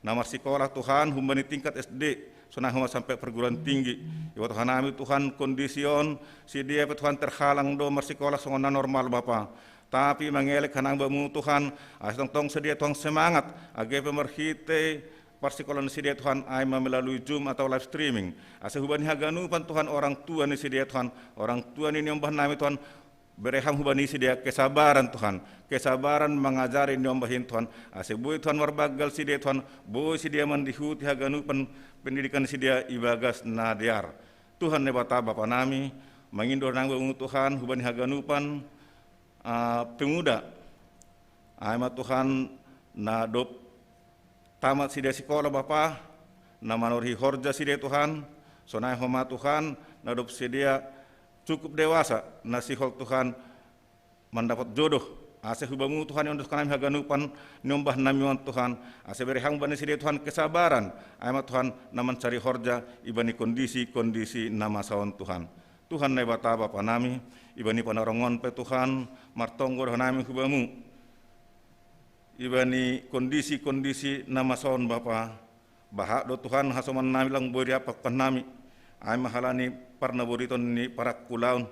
namar sekolah Tuhan, humbani tingkat SD, sunah sampai perguruan tinggi, iwat hanami Tuhan kondision, si dia pe Tuhan terhalang do mar sekolah songona normal bapa, tapi mengelek hanang bamu Tuhan, asong tong sedia Tuhan semangat, age pemerhite, persikolan sedia Tuhan aima melalui Zoom atau live streaming. Asa hubani haganupan Tuhan orang tua ni sedia Tuhan, orang tua ni nyombah nami Tuhan, bereham hubani sedia kesabaran Tuhan, kesabaran mengajari nyombahin Tuhan. Asa boy Tuhan warbagal sedia Tuhan, boy sedia mandihuti haganupan pendidikan sedia ibagas nadiar. Tuhan ne bata bapa nami, mangindor nang bamu Tuhan hubani haganupan pemuda. Aima Tuhan na dop tamat sidia sekolah bapa, nama norhi horja sidia Tuhan, sonai homa Tuhan, nadop sidia cukup dewasa, nasi hol Tuhan mendapat jodoh, ase hubamu Tuhan yang untuk kami haganupan nyombah namiwan Tuhan, ase berehang bani sidia Tuhan kesabaran, ayat Tuhan naman cari horja ibani kondisi nama sawan Tuhan. Tuhan nai bata bapa nami, ibani panarongon pe Tuhan, martonggor nami hubamu. Ibani kondisi nama sawan bapa bahak do Tuhan hasoman nami lang bori apakan nami ay mahalani parna boriton ni parak kulaun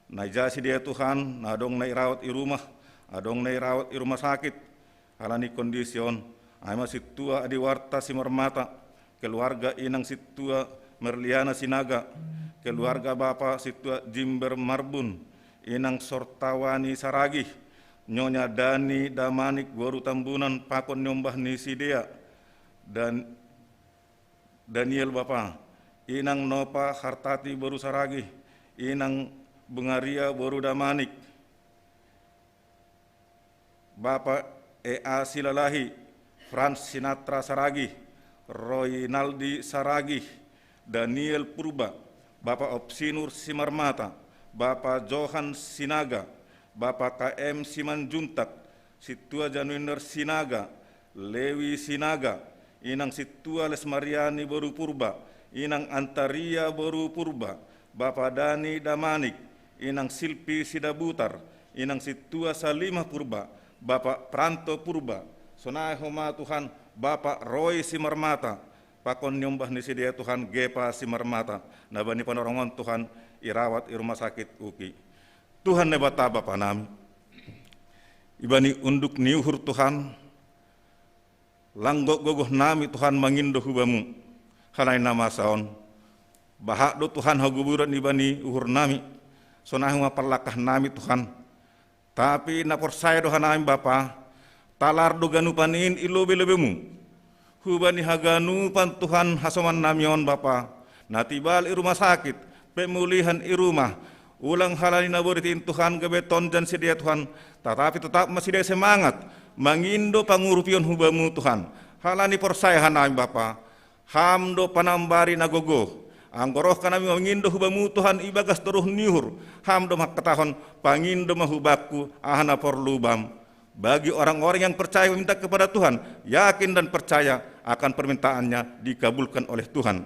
na jasi dia Tuhan na adong na irawat irumah adong na irawat irumah sakit halani kondision ay masitua adi warta si marmata keluarga inang situa Merliana Sinaga keluarga bapa situa Jimber Marbun inang Sortawani Saragi Nyonya Dani Damanik Goru Tambunan pakon nyombah ni Sidea dan Daniel Bapa inang Nopa Hartati Boru Saragi inang Bungaria Boru Damanik Bapa Ea Silalahi Frans Sinatra Saragi Roynaldi Saragi Daniel Purba Bapa Opsinur Simarmata Bapa Johan Sinaga Bapak KM Simanjuntak, Situa Januiner Sinaga, Lewi Sinaga, Inang Situa Lesmariani Boru Purba, Inang Antaria Boru Purba, Bapak Dani Damanik, Inang Silpi Sidabutar, Inang Situa Salimah Purba, Bapak Pranto Purba, Sonai Homa Tuhan, Bapak Roy Simarmata, pakon nyombah ni sedia Tuhan Gepa Simarmata, nabani panorongon Tuhan irawat rumah sakit UKI. Tuhan ne bata bapa nami, ibani unduk niuhur Tuhan, langgok gogoh nami Tuhan mangindo hubamu, halai nama saon, bahak do Tuhan haguburan ibani uhur nami, sonahu perlakah nami Tuhan, tapi na persaya doha nami bapa, talar do ganupanin ilobe lebemu, hubani haganupan Tuhan hasoman namion bapa, natibal irumah sakit, pemulihan irumah, ulang halani naboritin Tuhan gebeton dan sedia Tuhan, tetapi tetap masih dia semangat mangindo pangurupion hubamu Tuhan. Halani persaya hanami Bapa, hamdo panambari nagogo, anggoroh kanami mangindo hubamu Tuhan ibagas teruh nihur, hamdo makatahon pangindo mahubaku ahana porlubam. Bagi orang-orang yang percaya meminta kepada Tuhan, yakin dan percaya akan permintaannya dikabulkan oleh Tuhan.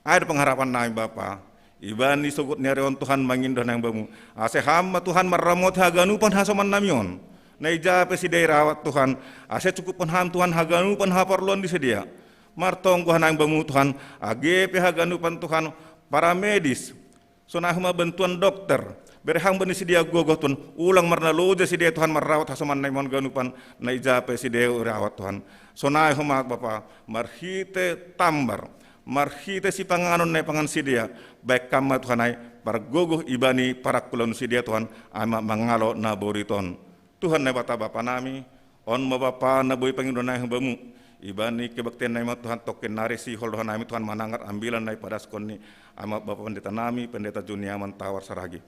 Ada pengharapan nami Bapa. Ibani sugut nyareon Tuhan mangindoh nang bamu. Ase hamba Tuhan maramot haganupan hasoman namion. Naija pe si rawat Tuhan. Ase cukup ham Tuhan haganupan haparlon disedia. Martong ku hanang bamu Tuhan. Age pe haganupan Tuhan para medis. Sonahuma bantuan dokter. Berhang bani sedia gogoh Tuhan. Ulang marna loja sedia Tuhan marawat hasoman namion ganupan. Naija pe si rawat Tuhan. Sonai huma Bapa marhite tambar. Marhite si panganon na pangan sidia baik kama Tuhanai para gogoh ibani para kulon sidia Tuhan ama mangalo na boriton Tuhan na bata bapa nami on mabapa na boy Panginoon na bamu ibani kebaktian na Tuhan token narisi holdohan nami Tuhan manangat ambilan na pada skoni ama bapa pendeta nami pendeta Juniaman Tawar Saragi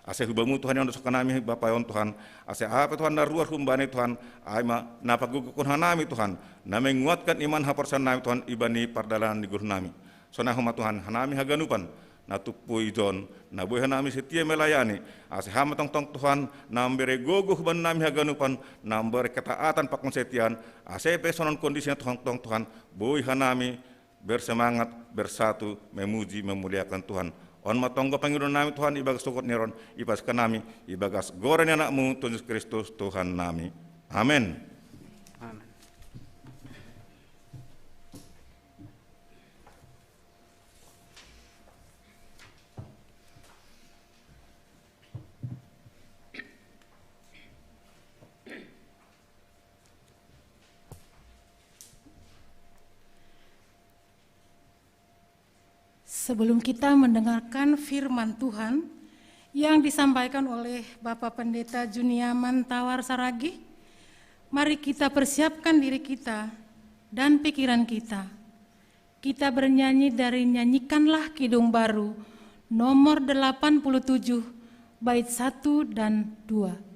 ase hubamu Tuhan yang dosukan nami bapa yon Tuhan ase apa Tuhan na ruar humbani Tuhan ama napagugukun hanami Tuhan na menguatkan iman haporsan nami Tuhan ibani pardalan di guru nami sonahuma Tuhan hanami haganupan na tupui John na buhay hanami setia melayani ase hama tong Tuhan na mbere gogo huban nami haganupan na mbere ketaatan pakonsetian ase pesonon kondisinya Tuhan buhay hanami bersemangat bersatu memuji memuliakan Tuhan On matonggo Panginoon nami Tuhan ibagas sukot niron ipas kanami ibagas goren anakmu Tuhan Yesus Kristus Tuhan nami. Amin. Amin. Sebelum kita mendengarkan firman Tuhan yang disampaikan oleh Bapak Pendeta Juniaman Tawar Saragi, mari kita persiapkan diri kita dan pikiran kita. Kita bernyanyi dari Nyanyikanlah Kidung Baru nomor 87 bait 1 dan 2.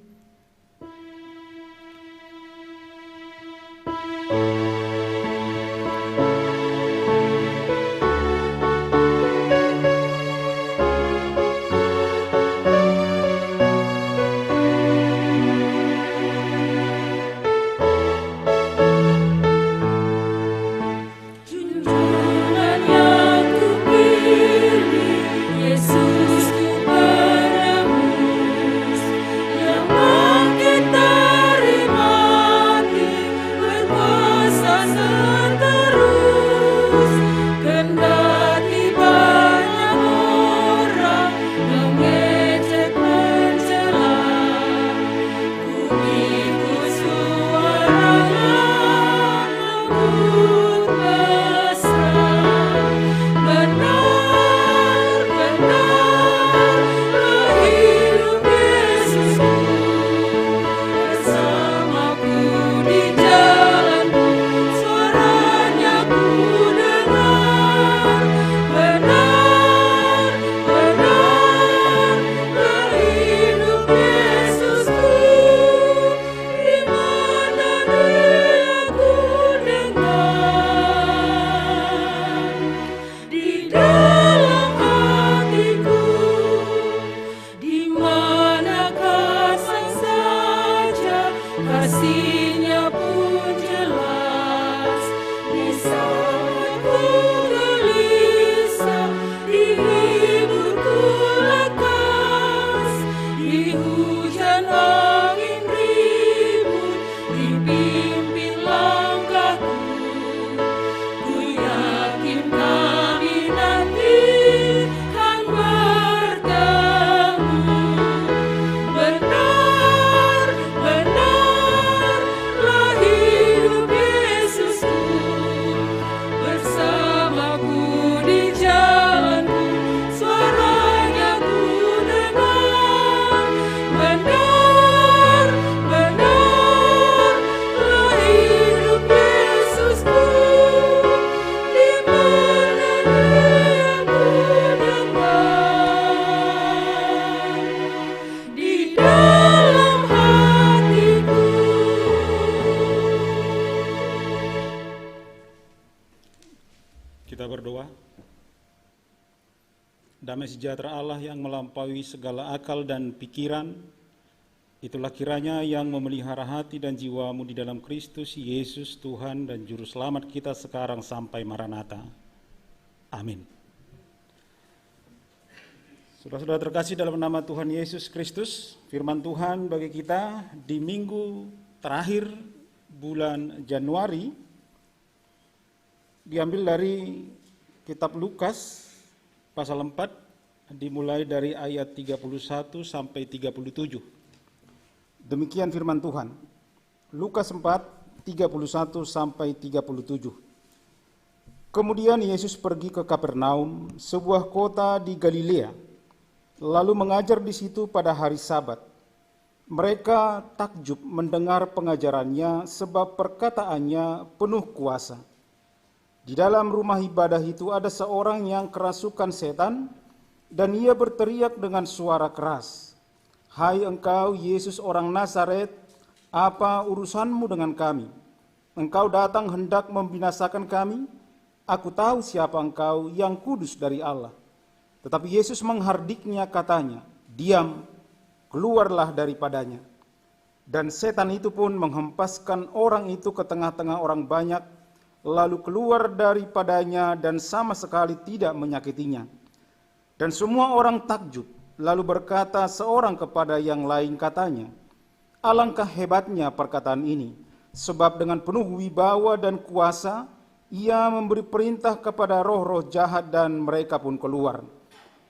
Damai sejahtera Allah yang melampaui segala akal dan pikiran, itulah kiranya yang memelihara hati dan jiwamu di dalam Kristus Yesus Tuhan dan Juru Selamat kita sekarang sampai Maranatha. Amin. Saudara-saudara terkasih dalam nama Tuhan Yesus Kristus, firman Tuhan bagi kita di minggu terakhir bulan Januari diambil dari kitab Lukas pasal 4 dimulai dari ayat 31 sampai 37. Demikian firman Tuhan. Lukas 4 31 sampai 37. Kemudian Yesus pergi ke Kapernaum, sebuah kota di Galilea, lalu mengajar di situ pada hari Sabat. Mereka takjub mendengar pengajarannya sebab perkataannya penuh kuasa. Di dalam rumah ibadah itu ada seorang yang kerasukan setan, dan ia berteriak dengan suara keras, "Hai engkau Yesus orang Nazaret, apa urusanmu dengan kami? Engkau datang hendak membinasakan kami? Aku tahu siapa engkau, yang kudus dari Allah." Tetapi Yesus menghardiknya katanya, "Diam, keluarlah daripadanya." Dan setan itu pun menghempaskan orang itu ke tengah-tengah orang banyak, lalu keluar daripadanya dan sama sekali tidak menyakitinya. Dan semua orang takjub, lalu berkata seorang kepada yang lain katanya, alangkah hebatnya perkataan ini, sebab dengan penuh wibawa dan kuasa, ia memberi perintah kepada roh-roh jahat dan mereka pun keluar.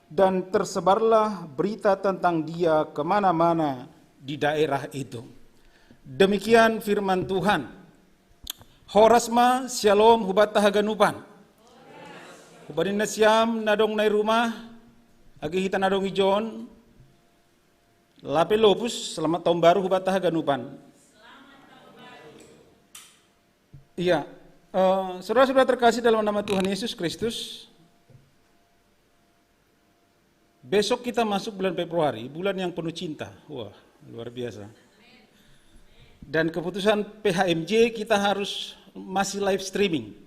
Dan tersebarlah berita tentang dia kemana-mana di daerah itu. Demikian firman Tuhan. Horasma shalom hubat tahaganupan. Hubanin nasyam nadong nai rumah, agi hita nadong ijon, lape lopus, selamat tahun baru hubat tahaganupan. Iya, saudara-saudara terkasih dalam nama Tuhan Yesus Kristus, besok kita masuk bulan Februari, bulan yang penuh cinta. Wah, luar biasa. Dan keputusan PHMJ kita harus masih live streaming.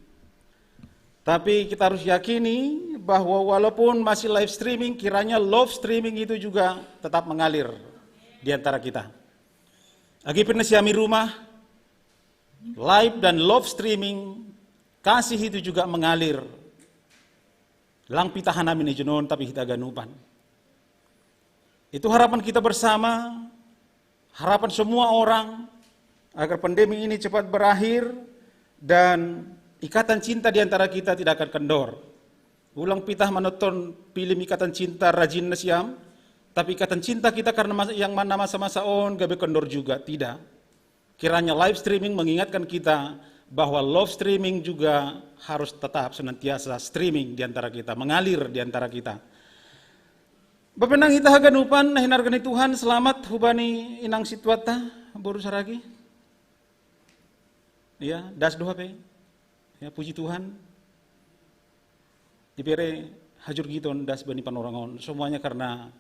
Tapi kita harus yakini bahwa walaupun masih live streaming, kiranya love streaming itu juga tetap mengalir di antara kita. Agi penasiami rumah, live dan love streaming, kasih itu juga mengalir. Lang pitahan namin ijunon tapi kita ganupan. Itu harapan kita bersama, harapan semua orang, agar pandemi ini cepat berakhir dan ikatan cinta di antara kita tidak akan kendor. Ulang pitah menonton film ikatan cinta rajin nasyam, tapi ikatan cinta kita karena yang mana masa-masa on gabe kendor juga, tidak. Kiranya live streaming mengingatkan kita bahwa love streaming juga harus tetap senantiasa streaming di antara kita, mengalir di antara kita. Bapenang kita haganupan, nahinargani Tuhan, selamat hubani inang situata, boru saragi. Ya, das doa pe. Ya, puji Tuhan. Dipere hajur giton das bani panorangon, semuanya karena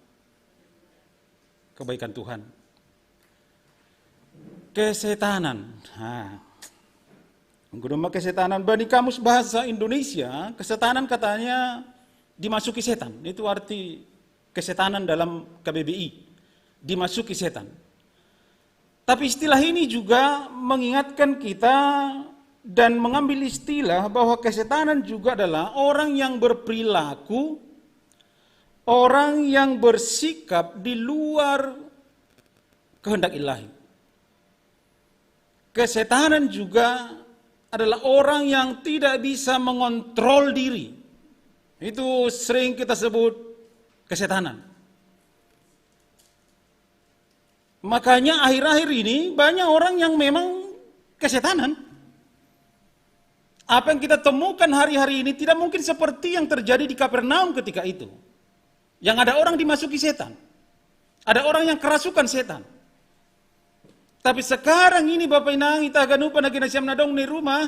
kebaikan Tuhan. Kesetanan. Nah, menggunakan kesetanan bani kamus bahasa Indonesia, kesetanan katanya dimasuki setan. Itu arti kesetanan dalam KBBI, dimasuki setan. Tapi istilah ini juga mengingatkan kita dan mengambil istilah bahwa kesetanan juga adalah orang yang berperilaku, orang yang bersikap di luar kehendak ilahi. Kesetanan juga adalah orang yang tidak bisa mengontrol diri. Itu sering kita sebut kesetanan. Makanya akhir-akhir ini banyak orang yang memang kesetanan. Apa yang kita temukan hari-hari ini tidak mungkin seperti yang terjadi di Kapernaum ketika itu. Yang ada orang dimasuki setan. Ada orang yang kerasukan setan. Tapi sekarang ini Bapak Inang, kita ganupan lagi nasiam nadong di rumah,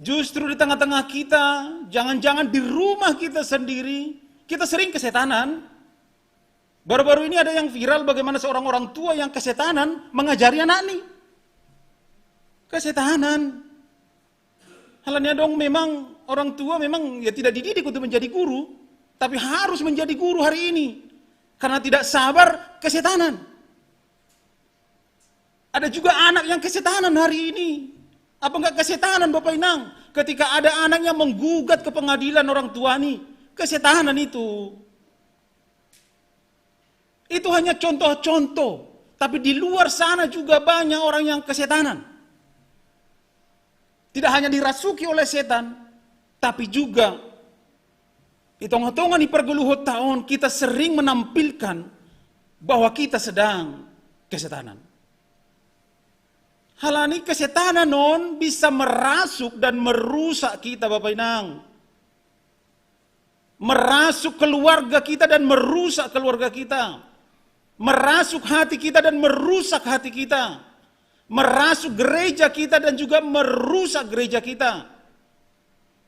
justru di tengah-tengah kita, jangan-jangan di rumah kita sendiri, kita sering kesetanan. Baru-baru ini ada yang viral bagaimana seorang orang tua yang kesetanan mengajari anak nih. Kesetanan. Halnya dong memang orang tua memang ya tidak dididik untuk menjadi guru, tapi harus menjadi guru hari ini. Karena tidak sabar kesetanan. Ada juga anak yang kesetanan hari ini. Apa enggak kesetanan Bapak Inang? Ketika ada anak yang menggugat ke pengadilan orang tua nih, kesetanan itu. Itu hanya contoh-contoh, tapi di luar sana juga banyak orang yang kesetanan. Tidak hanya dirasuki oleh setan, tapi juga hitung-hitungan di pergeluhut tahun kita sering menampilkan bahwa kita sedang kesetanan. Halani kesetanan non bisa merasuk dan merusak kita Bapak Inang. Merasuk keluarga kita dan merusak keluarga kita. Merasuk hati kita dan merusak hati kita. Merasuk gereja kita dan juga merusak gereja kita.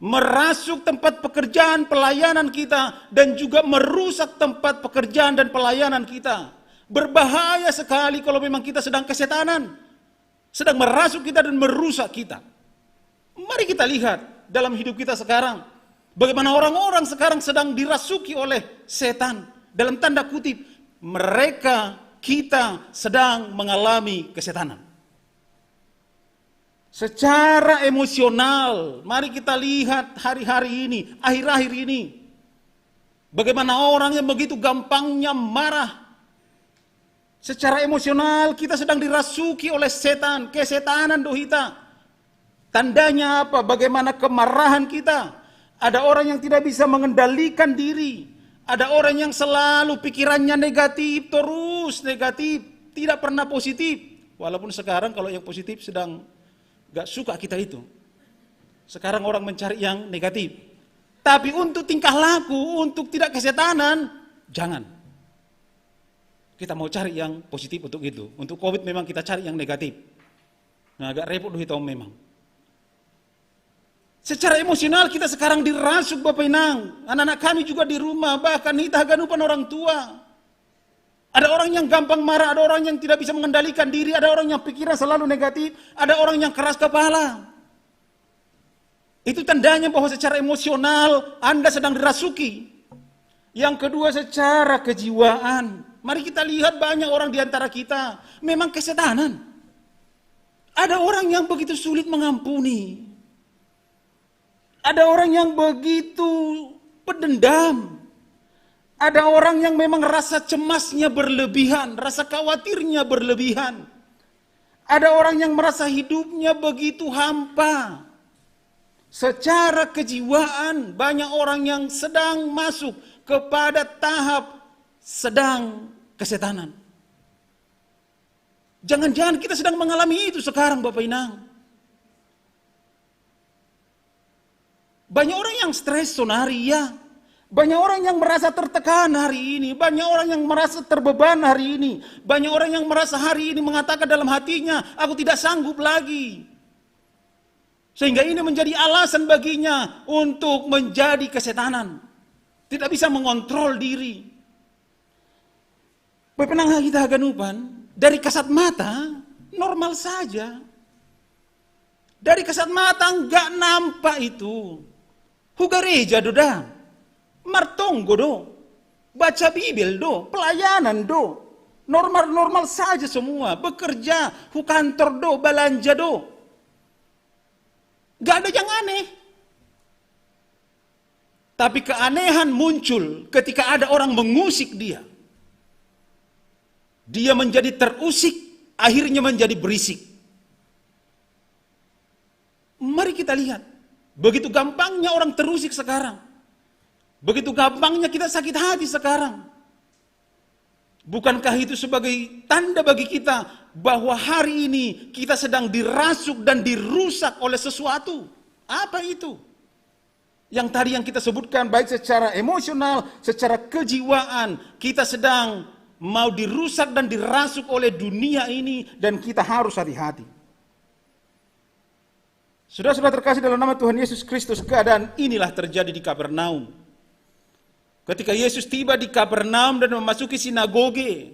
Merasuk tempat pekerjaan pelayanan kita dan juga merusak tempat pekerjaan dan pelayanan kita. Berbahaya sekali kalau memang kita sedang kesetanan. Sedang merasuk kita dan merusak kita. Mari kita lihat dalam hidup kita sekarang. Bagaimana orang-orang sekarang sedang dirasuki oleh setan. Dalam tanda kutip. Kita sedang mengalami kesetanan. Secara emosional, mari kita lihat hari-hari ini, akhir-akhir ini. Bagaimana orang yang begitu gampangnya marah. Secara emosional kita sedang dirasuki oleh setan, kesetanan dohita. Tandanya apa? Bagaimana kemarahan kita. Ada orang yang tidak bisa mengendalikan diri. Ada orang yang selalu pikirannya negatif, terus negatif, tidak pernah positif. Walaupun sekarang kalau yang positif sedang gak suka kita itu. Sekarang orang mencari yang negatif. Tapi untuk tingkah laku, untuk tidak kesetanan, jangan. Kita mau cari yang positif untuk itu. Untuk COVID memang kita cari yang negatif. Nah, agak repot dohita memang. Secara emosional kita sekarang dirasuk Bapak Inang. Anak-anak kami juga di rumah, bahkan kita ganupan orang tua. Ada orang yang gampang marah, ada orang yang tidak bisa mengendalikan diri, ada orang yang pikiran selalu negatif, ada orang yang keras kepala. Itu tandanya bahwa secara emosional Anda sedang dirasuki. Yang kedua secara kejiwaan. Mari kita lihat banyak orang di antara kita memang kesetanan. Ada orang yang begitu sulit mengampuni. Ada orang yang begitu pendendam. Ada orang yang memang rasa cemasnya berlebihan, rasa khawatirnya berlebihan. Ada orang yang merasa hidupnya begitu hampa. Secara kejiwaan banyak orang yang sedang masuk kepada tahap sedang kesetanan. Jangan-jangan kita sedang mengalami itu sekarang Bapak Inang. Banyak orang yang stres sonari ya. Banyak orang yang merasa tertekan hari ini. Banyak orang yang merasa terbeban hari ini. Banyak orang yang merasa hari ini mengatakan dalam hatinya, aku tidak sanggup lagi. Sehingga ini menjadi alasan baginya untuk menjadi kesetanan. Tidak bisa mengontrol diri. Bapak kita ganupan, dari kasat mata normal saja. Dari kasat mata enggak nampak itu. Hugareja do da, martonggo do, baca Bibil do, pelayanan do, normal-normal saja semua, bekerja, kantor do, belanja do. Gak ada yang aneh. Tapi keanehan muncul ketika ada orang mengusik dia. Dia menjadi terusik, akhirnya menjadi berisik. Mari kita lihat. Begitu gampangnya orang terusik sekarang. Begitu gampangnya kita sakit hati sekarang. Bukankah itu sebagai tanda bagi kita bahwa hari ini kita sedang dirasuk dan dirusak oleh sesuatu? Apa itu? Yang tadi yang kita sebutkan baik secara emosional, secara kejiwaan, kita sedang mau dirusak dan dirasuk oleh dunia ini dan kita harus hati-hati. Saudara-saudara terkasih dalam nama Tuhan Yesus Kristus, keadaan inilah terjadi di Kapernaum. Ketika Yesus tiba di Kapernaum dan memasuki sinagoge.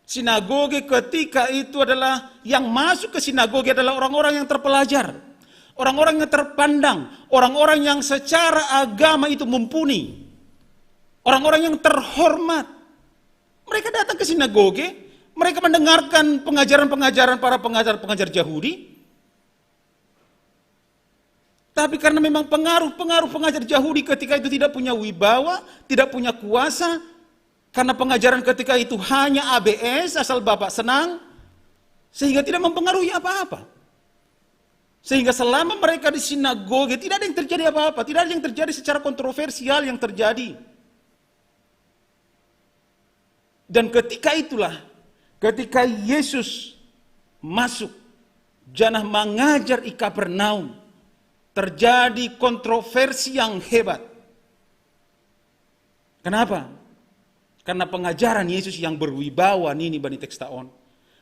Sinagoge ketika itu adalah, yang masuk ke sinagoge adalah orang-orang yang terpelajar. Orang-orang yang terpandang. Orang-orang yang secara agama itu mumpuni. Orang-orang yang terhormat. Mereka datang ke sinagoge, mereka mendengarkan pengajaran-pengajaran para pengajar Yahudi. Tapi karena memang pengaruh pengajar Yahudi ketika itu tidak punya wibawa, tidak punya kuasa, karena pengajaran ketika itu hanya ABS, asal Bapak senang, sehingga tidak mempengaruhi apa-apa. Sehingga selama mereka di sinagoge tidak ada yang terjadi apa-apa, tidak ada yang terjadi secara kontroversial yang terjadi. Dan ketika itulah, ketika Yesus masuk, janah mengajar di Kapernaum, terjadi kontroversi yang hebat. Kenapa? Karena pengajaran Yesus yang berwibawa nini bani tekstaon.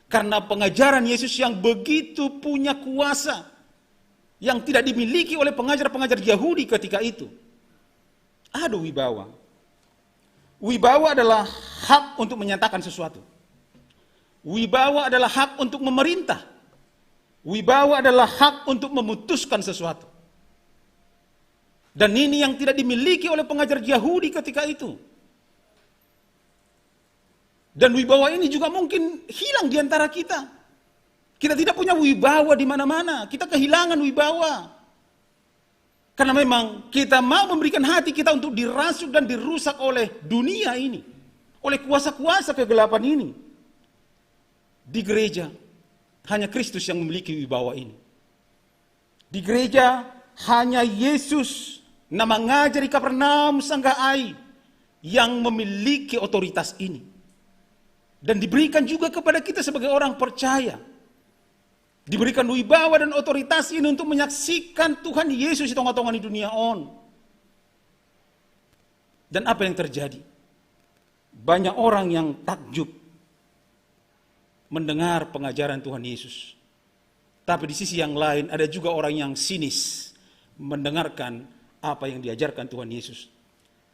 Karena pengajaran Yesus yang begitu punya kuasa, yang tidak dimiliki oleh pengajar-pengajar Yahudi ketika itu. Ada wibawa. Wibawa adalah hak untuk menyatakan sesuatu. Wibawa adalah hak untuk memerintah. Wibawa adalah hak untuk memutuskan sesuatu. Dan ini yang tidak dimiliki oleh pengajar Yahudi ketika itu. Dan wibawa ini juga mungkin hilang di antara kita. Kita tidak punya wibawa di mana-mana. Kita kehilangan wibawa. Karena memang kita mau memberikan hati kita untuk dirasuk dan dirusak oleh dunia ini, oleh kuasa-kuasa kegelapan ini. Di gereja, hanya Kristus yang memiliki wibawa ini. Di gereja, hanya Yesus, nama ngajari Kapernaum Sanggaai, yang memiliki otoritas ini. Dan diberikan juga kepada kita sebagai orang percaya. Diberikan wibawa dan otoritas ini untuk menyaksikan Tuhan Yesus di tengah-tengah di dunia on. Dan apa yang terjadi? Banyak orang yang takjub mendengar pengajaran Tuhan Yesus. Tapi di sisi yang lain ada juga orang yang sinis mendengarkan apa yang diajarkan Tuhan Yesus.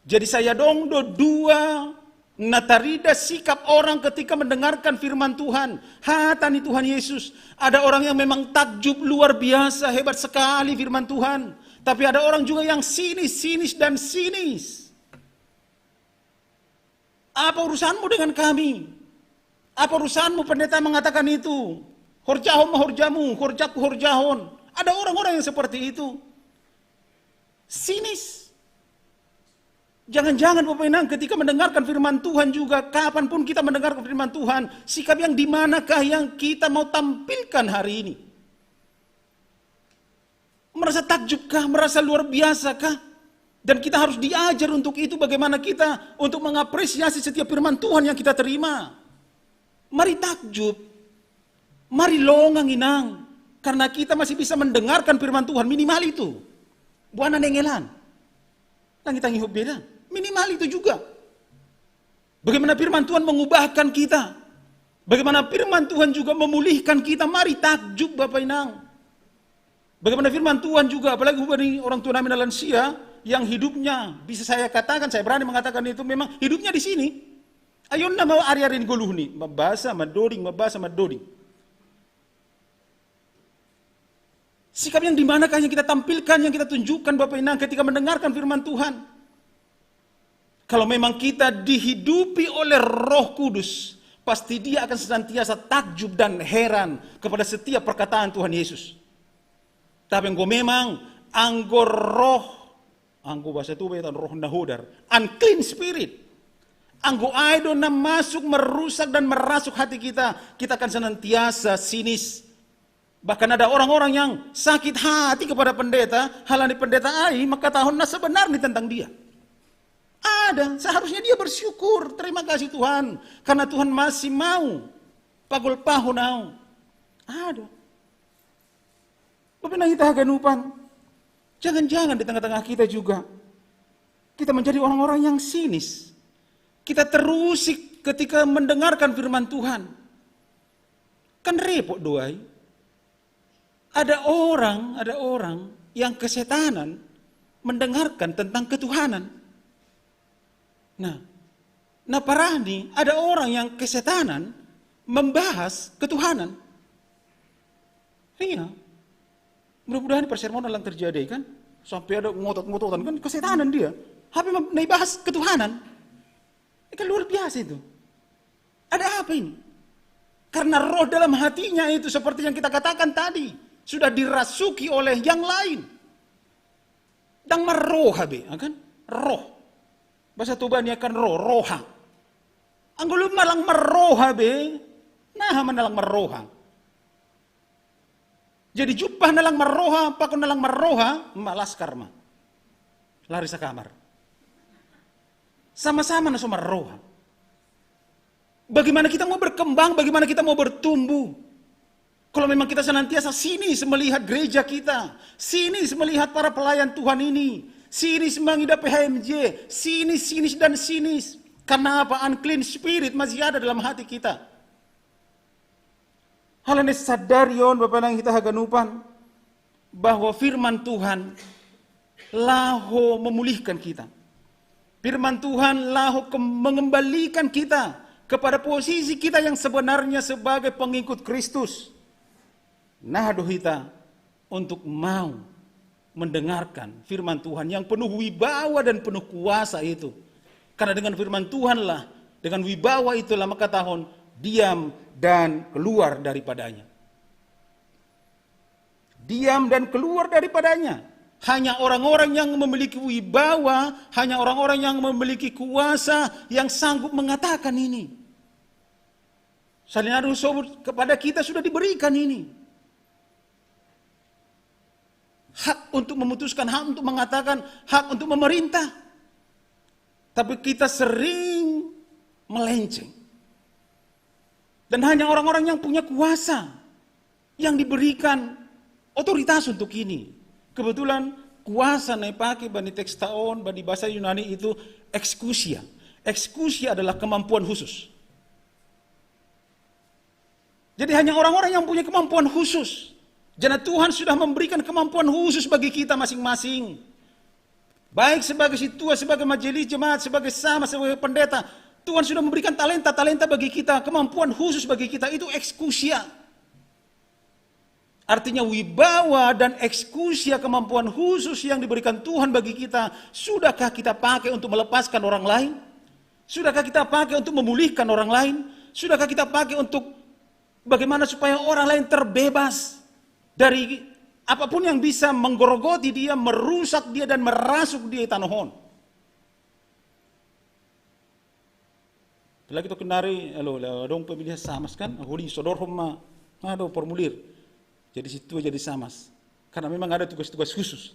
Jadi saya dongdo dua natarida sikap orang ketika mendengarkan firman Tuhan. Hatani Tuhan Yesus. Ada orang yang memang takjub luar biasa, hebat sekali firman Tuhan. Tapi ada orang juga yang sinis dan sinis. Apa urusanmu dengan kami? Apa urusanmu pendeta mengatakan itu? Horjahon mahorjamu, horjaku horjahon. Ada orang-orang yang seperti itu. Sinis. Jangan-jangan Bapak Inang ketika mendengarkan firman Tuhan juga, kapanpun kita mendengarkan firman Tuhan, sikap yang dimanakah yang kita mau tampilkan hari ini? Merasa takjubkah? Merasa luar biasakah? Dan kita harus diajar untuk itu, bagaimana kita untuk mengapresiasi setiap firman Tuhan yang kita terima. Mari takjub, mari longang inang, karena kita masih bisa mendengarkan firman Tuhan, minimal itu. Buana nengelan, tangi-tangi hub beda, minimal itu juga. Bagaimana firman Tuhan mengubahkan kita, bagaimana firman Tuhan juga memulihkan kita, mari takjub Bapak Inang. Bagaimana firman Tuhan juga, apalagi orang tua kami lansia, yang hidupnya, bisa saya katakan, saya berani mengatakan itu memang hidupnya di sini. Ayon na mau ari-arin guluh ni, mabasa, madoding. Sikap yang dimanakah yang kita tampilkan, yang kita tunjukkan Bapak Inang ketika mendengarkan firman Tuhan? Kalau memang kita dihidupi oleh Roh Kudus, pasti dia akan senantiasa takjub dan heran kepada setiap perkataan Tuhan Yesus. Tapi engkau memang anggo bahasa itu roh nahodar, unclean spirit. Anggo aido na masuk merusak dan merasuk hati kita, kita akan senantiasa sinis. Bahkan ada orang-orang yang sakit hati kepada pendeta, halani pendeta ai, maka tahun na sebenarnya tentang dia. Ada, seharusnya dia bersyukur, terima kasih Tuhan, karena Tuhan masih mau pagul pahunau. Ada. Tapi kita haganupan, jangan-jangan di tengah-tengah kita juga, kita menjadi orang-orang yang sinis. Kita terusik ketika mendengarkan firman Tuhan. Kan repot doai. Ada orang yang kesetanan mendengarkan tentang ketuhanan. Nah parah nih, ada orang yang kesetanan membahas ketuhanan. Iya. Mudah-mudahan persermonan yang terjadi kan, sampai ada ngotot-ngototan kan kesetanan dia. Tapi bahas ketuhanan. Kan luar biasa itu. Ada apa ini? Karena roh dalam hatinya itu seperti yang kita katakan tadi, sudah dirasuki oleh yang lain. Dan meroha kan? Roh. Bahasa Tuban akan roha. Anggulu malang meroha nah manalang meroha. Jadi jupah nalang meroha, pakon nalang meroha, malas karma. Lari sa kamar. Sama-sama na sumaroha. Bagaimana kita mau berkembang, bagaimana kita mau bertumbuh. Kalau memang kita senantiasa sinis melihat gereja kita, sinis melihat para pelayan Tuhan ini, sinis mengidap PHMJ, sinis dan sinis. Karena apa? Unclean spirit masih ada dalam hati kita. Hal ini sadar yon Bapak yang kita haganupan, bahwa firman Tuhan laho memulihkan kita. Firman Tuhan laho mengembalikan kita kepada posisi kita yang sebenarnya sebagai pengikut Kristus. Nah dohita untuk mau mendengarkan firman Tuhan yang penuh wibawa dan penuh kuasa itu. Karena dengan firman Tuhanlah, dengan wibawa itulah maka tahun diam dan keluar daripadanya. Diam dan keluar daripadanya. Hanya orang-orang yang memiliki wibawa, hanya orang-orang yang memiliki kuasa yang sanggup mengatakan ini. Salin Ruh Sobut kepada kita sudah diberikan ini. Hak untuk memutuskan, hak untuk mengatakan, hak untuk memerintah. Tapi kita sering melenceng. Dan hanya orang-orang yang punya kuasa yang diberikan otoritas untuk ini. Kebetulan kuasa na ipake bani teks taon, bani bahasa Yunani itu exousia. Exousia adalah kemampuan khusus. Jadi hanya orang-orang yang punya kemampuan khusus. Karena Tuhan sudah memberikan kemampuan khusus bagi kita masing-masing. Baik sebagai situa, sebagai majelis jemaat, sebagai sama, sebagai pendeta. Tuhan sudah memberikan talenta-talenta bagi kita, kemampuan khusus bagi kita, itu exousia. Artinya wibawa dan eksekusia kemampuan khusus yang diberikan Tuhan bagi kita, sudahkah kita pakai untuk melepaskan orang lain? Sudahkah kita pakai untuk memulihkan orang lain? Sudahkah kita pakai untuk bagaimana supaya orang lain terbebas dari apapun yang bisa menggerogoti dia, merusak dia dan merasuk dia tanohon? Lagi to kenari, dong pemilih samas kan, huli sodor homa, ada formulir. Jadi situ jadi samas. Karena memang ada tugas-tugas khusus.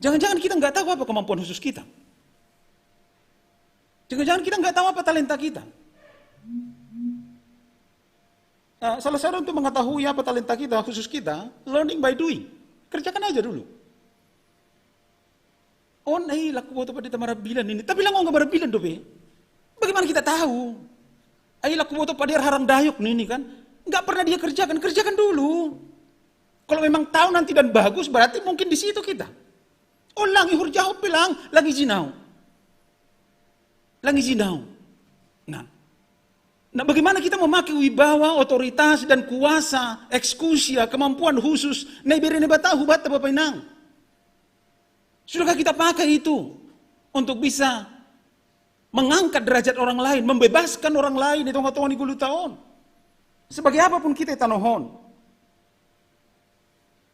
Jangan-jangan kita nggak tahu apa kemampuan khusus kita. Jangan-jangan kita nggak tahu apa talenta kita. Salah satu untuk mengetahui apa talenta kita, khusus kita, learning by doing. Kerjakan aja dulu. Oh, nahi laku boto pada marabilan ini. Tapi lang nggak marabilan dobe. Bagaimana kita tahu? Ay laku boto pada harang dayok ini kan. Nggak pernah dia kerjakan, kerjakan dulu. Kalau memang tahu nanti dan bagus, berarti mungkin di situ kita. Oh, langi hurjau bilang, langi jinau. Langi jinau. Nah, bagaimana kita memakai wibawa, otoritas, dan kuasa, eksekusia, kemampuan khusus, naibirine batahu bata Bapak Inang. Sudahkah kita pakai itu untuk bisa mengangkat derajat orang lain, membebaskan orang lain, itu nggak tahu di 10 tahun. Sebagai apapun kita tanohon.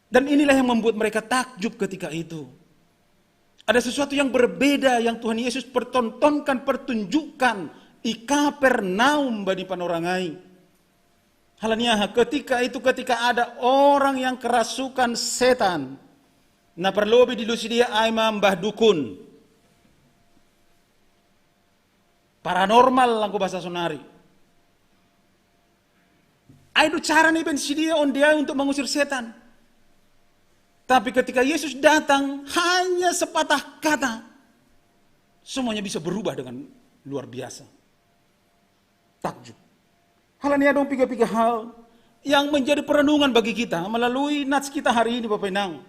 Dan inilah yang membuat mereka takjub ketika itu. Ada sesuatu yang berbeda yang Tuhan Yesus pertontonkan, pertunjukkan di Kapernaum bani panorangai. Halanya ketika ada orang yang kerasukan setan. Na perlobi di lusidia ay mbah dukun. Paranormal lang ko bahasa sonari. Itu cara nih dia on dia untuk mengusir setan. Tapi ketika Yesus datang, hanya sepatah kata, semuanya bisa berubah dengan luar biasa. Takjub. Hal ini ada 3 hal yang menjadi perenungan bagi kita melalui nats kita hari ini Bapak Inang.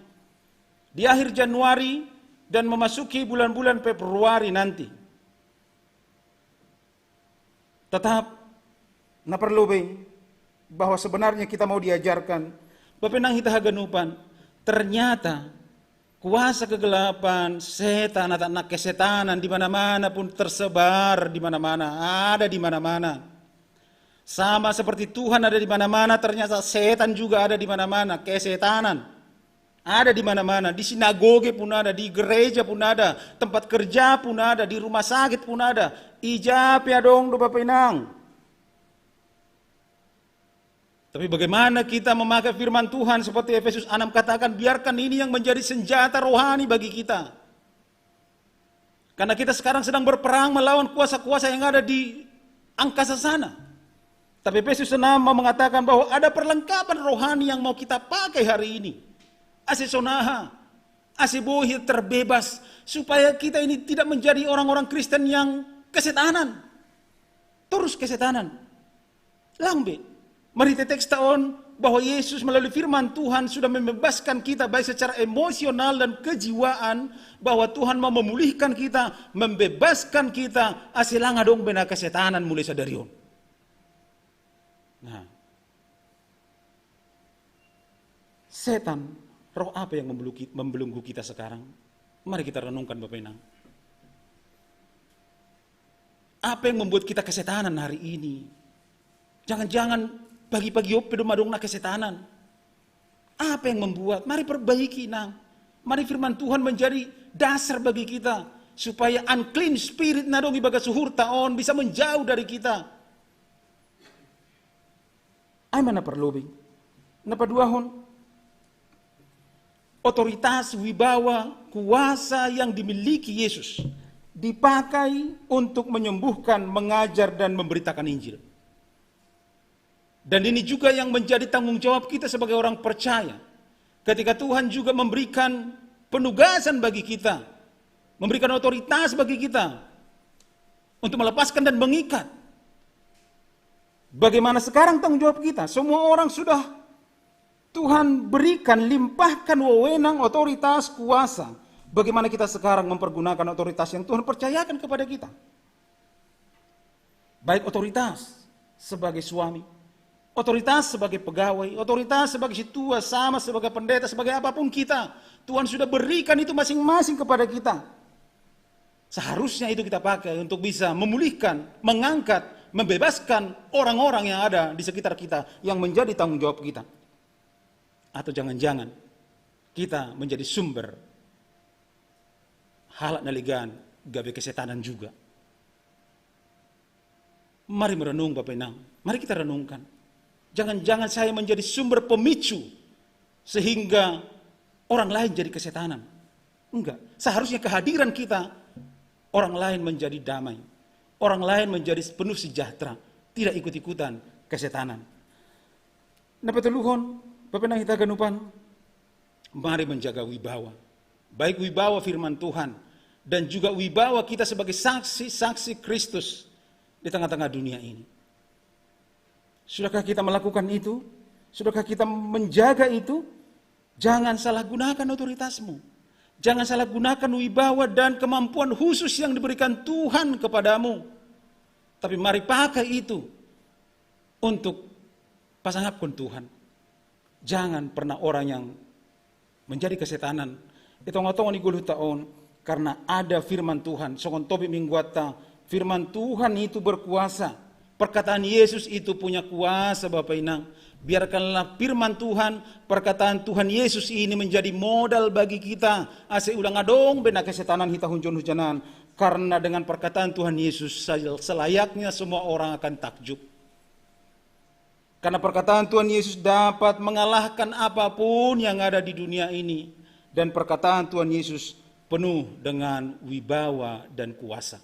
Di akhir Januari dan memasuki bulan-bulan Februari nanti. Tetap na perlu bahwa sebenarnya kita mau diajarkan Bapak Nang hita haganupan, ternyata kuasa kegelapan, setan atau anak kesetanan di mana-mana pun tersebar di mana-mana, ada di mana-mana. Sama seperti Tuhan ada di mana-mana, ternyata setan juga ada di mana-mana, kesetanan ada di mana-mana, di sinagoge pun ada, di gereja pun ada, tempat kerja pun ada, di rumah sakit pun ada. Ijab ya dong do Bapak Inang. Tapi bagaimana kita memakai firman Tuhan seperti Efesus 6 katakan, biarkan ini yang menjadi senjata rohani bagi kita. Karena kita sekarang sedang berperang melawan kuasa-kuasa yang ada di angkasa sana. Tapi Efesus 6 mau mengatakan bahwa ada perlengkapan rohani yang mau kita pakai hari ini. Asesonaha, asebohi terbebas, supaya kita ini tidak menjadi orang-orang Kristen yang kesetanan. Terus kesetanan. Lambe. Mari teks taon bahwa Yesus melalui firman Tuhan sudah membebaskan kita baik secara emosional dan kejiwaan, bahwa Tuhan mau memulihkan kita, membebaskan kita, asilanga dong bena kesetanan mulai sadarion. Nah, setan, roh apa yang membelenggu kita sekarang? Mari kita renungkan Bapak Inang. Apa yang membuat kita kesetanan hari ini? Jangan-jangan pagi-pagi ope do madong na kesetanan. Apa yang membuat? Mari perbaiki Nang. Mari firman Tuhan menjadi dasar bagi kita, supaya unclean spirit nadongi baga suhur taon bisa menjauh dari kita. Ay mana perlobing. Napaduahon, otoritas, wibawa, kuasa yang dimiliki Yesus dipakai untuk menyembuhkan, mengajar, dan memberitakan Injil. Dan ini juga yang menjadi tanggung jawab kita sebagai orang percaya. Ketika Tuhan juga memberikan penugasan bagi kita, memberikan otoritas bagi kita untuk melepaskan dan mengikat. Bagaimana sekarang tanggung jawab kita? Semua orang sudah Tuhan berikan, limpahkan wewenang, otoritas, kuasa. Bagaimana kita sekarang mempergunakan otoritas yang Tuhan percayakan kepada kita? Baik otoritas sebagai suami, otoritas sebagai pegawai, otoritas sebagai si tua, sama sebagai pendeta, sebagai apapun kita. Tuhan sudah berikan itu masing-masing kepada kita. Seharusnya itu kita pakai untuk bisa memulihkan, mengangkat, membebaskan orang-orang yang ada di sekitar kita yang menjadi tanggung jawab kita. Atau jangan-jangan kita menjadi sumber halak naligan gabe kesetanan juga. Mari merenung Bapak Inang, mari kita renungkan. Jangan-jangan saya menjadi sumber pemicu sehingga orang lain jadi kesetanan. Enggak, seharusnya kehadiran kita orang lain menjadi damai, orang lain menjadi penuh sejahtera, tidak ikut-ikutan kesetanan. Napatuluhon, Bapak Inang kita ganupan, mari menjaga wibawa, baik wibawa firman Tuhan dan juga wibawa kita sebagai saksi-saksi Kristus di tengah-tengah dunia ini. Sudahkah kita melakukan itu? Sudahkah kita menjaga itu? Jangan salah gunakan otoritasmu. Jangan salah gunakan wibawa dan kemampuan khusus yang diberikan Tuhan kepadamu. Tapi mari pakai itu untuk pasangapkan Tuhan. Jangan pernah orang yang menjadi kesetanan. Itu ngotongan di guluh taon karena ada firman Tuhan. Sokon topi mingguata, firman Tuhan itu berkuasa. Perkataan Yesus itu punya kuasa Bapak Inang. Biarkanlah firman Tuhan, perkataan Tuhan Yesus ini menjadi modal bagi kita. Ase ulang adong bena kesetanan hita hunjon-hujanan. Karena dengan perkataan Tuhan Yesus selayaknya semua orang akan takjub. Karena perkataan Tuhan Yesus dapat mengalahkan apapun yang ada di dunia ini. Dan perkataan Tuhan Yesus penuh dengan wibawa dan kuasa.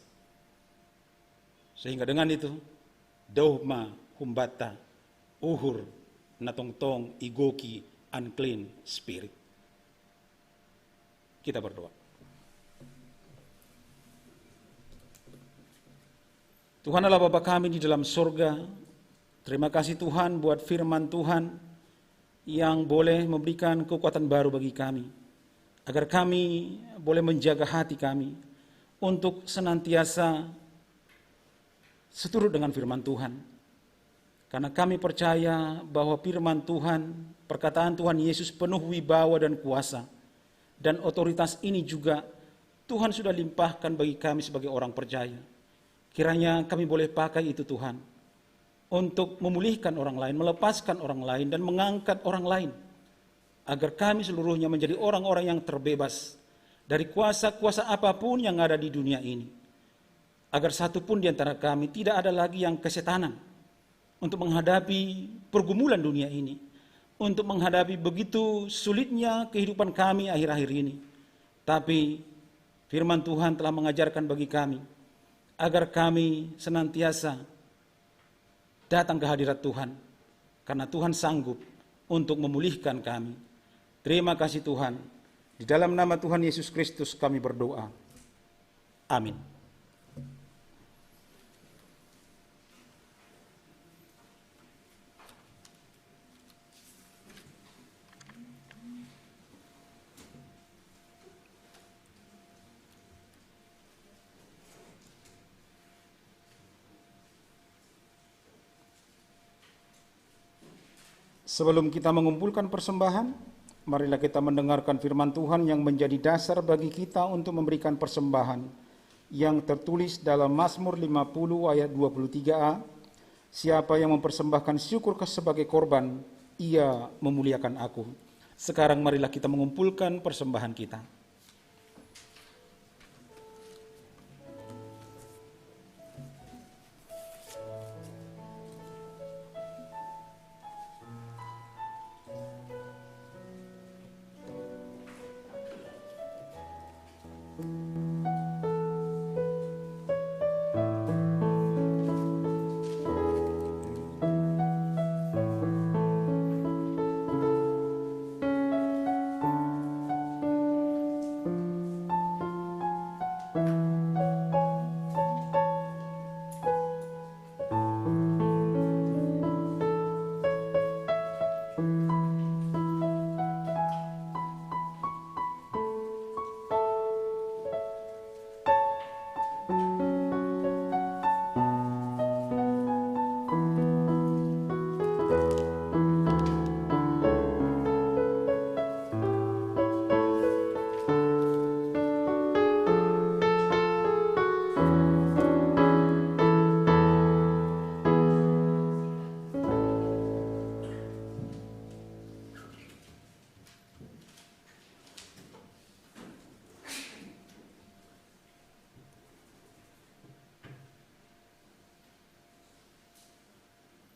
Sehingga dengan itu, dohma humbata uhur natongtong igoki unclean spirit. Kita berdoa. Tuhan Allah Bapa kami di dalam surga, terima kasih Tuhan buat firman Tuhan yang boleh memberikan kekuatan baru bagi kami, agar kami boleh menjaga hati kami untuk senantiasa seturut dengan firman Tuhan. Karena kami percaya bahwa firman Tuhan, perkataan Tuhan Yesus penuh wibawa dan kuasa. Dan otoritas ini juga Tuhan sudah limpahkan bagi kami sebagai orang percaya. Kiranya kami boleh pakai itu Tuhan, untuk memulihkan orang lain, melepaskan orang lain, dan mengangkat orang lain. Agar kami seluruhnya menjadi orang-orang yang terbebas dari kuasa-kuasa apapun yang ada di dunia ini. Agar satu pun di antara kami tidak ada lagi yang kesetanan untuk menghadapi pergumulan dunia ini, untuk menghadapi begitu sulitnya kehidupan kami akhir-akhir ini. Tapi firman Tuhan telah mengajarkan bagi kami, agar kami senantiasa datang ke hadirat Tuhan, karena Tuhan sanggup untuk memulihkan kami. Terima kasih Tuhan, di dalam nama Tuhan Yesus Kristus kami berdoa. Amin. Sebelum kita mengumpulkan persembahan, marilah kita mendengarkan firman Tuhan yang menjadi dasar bagi kita untuk memberikan persembahan yang tertulis dalam Mazmur 50 ayat 23a. Siapa yang mempersembahkan syukur sebagai korban, ia memuliakan aku. Sekarang marilah kita mengumpulkan persembahan kita.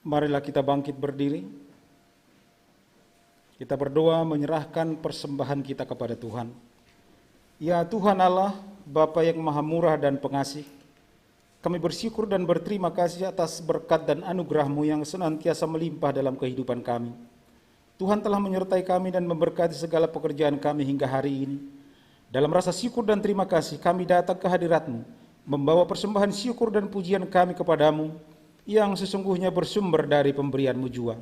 Marilah kita bangkit berdiri. Kita berdoa menyerahkan persembahan kita kepada Tuhan. Ya Tuhan Allah, Bapa yang Maha Murah dan Pengasih, kami bersyukur dan berterima kasih atas berkat dan anugerah-Mu yang senantiasa melimpah dalam kehidupan kami. Tuhan telah menyertai kami dan memberkati segala pekerjaan kami hingga hari ini. Dalam rasa syukur dan terima kasih kami datang ke hadirat-Mu, membawa persembahan syukur dan pujian kami kepadamu, yang sesungguhnya bersumber dari pemberian-Mu jua.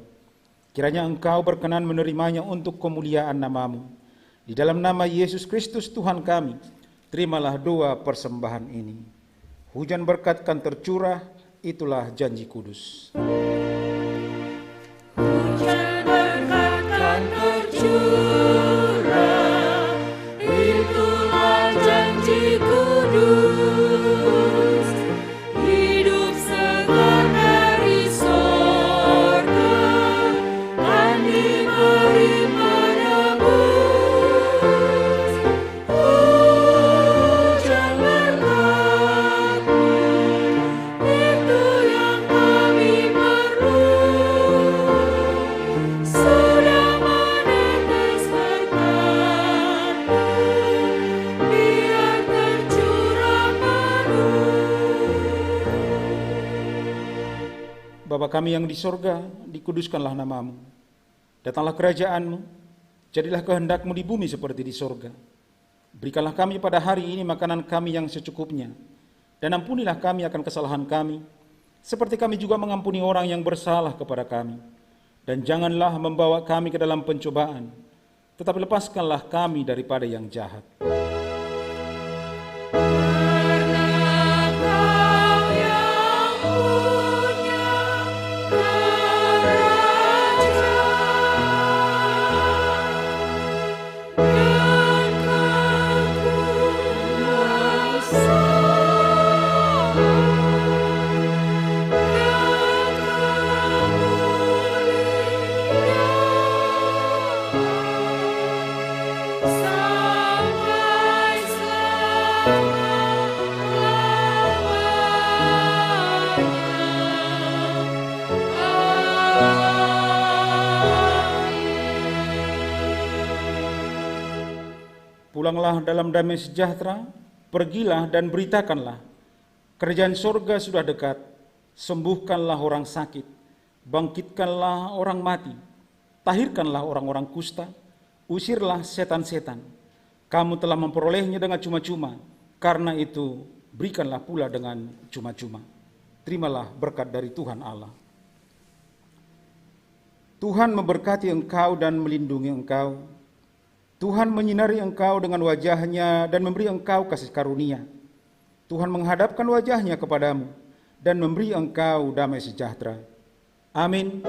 Kiranya Engkau berkenan menerimanya untuk kemuliaan nama-Mu. Di dalam nama Yesus Kristus Tuhan kami, terimalah doa persembahan ini. Hujan berkat kan tercurah, itulah janji kudus. Hujan berkat kan tercurah, itulah janji kudus. Hidup segar dari sorga kan diberi penebus. Hujan berkat-Mu, itu yang kami perlu. Sudah menetes berkat-Mu, biar tercurah penuh. Bapa kami yang di sorga, dikuduskanlah nama-Mu. Datanglah kerajaan-Mu, jadilah kehendak-Mu di bumi seperti di sorga. Berikanlah kami pada hari ini makanan kami yang secukupnya, dan ampunilah kami akan kesalahan kami, seperti kami juga mengampuni orang yang bersalah kepada kami. Dan janganlah membawa kami ke dalam pencobaan, tetapi lepaskanlah kami daripada yang jahat. Pulanglah dalam damai sejahtera, pergilah dan beritakanlah, kerajaan sorga sudah dekat, sembuhkanlah orang sakit, bangkitkanlah orang mati, tahirkanlah orang-orang kusta, usirlah setan-setan. Kamu telah memperolehnya dengan cuma-cuma, karena itu berikanlah pula dengan cuma-cuma. Terimalah berkat dari Tuhan Allah. Tuhan memberkati engkau dan melindungi engkau. Tuhan menyinari engkau dengan wajah-Nya dan memberi engkau kasih karunia. Tuhan menghadapkan wajah-Nya kepadamu dan memberi engkau damai sejahtera. Amin.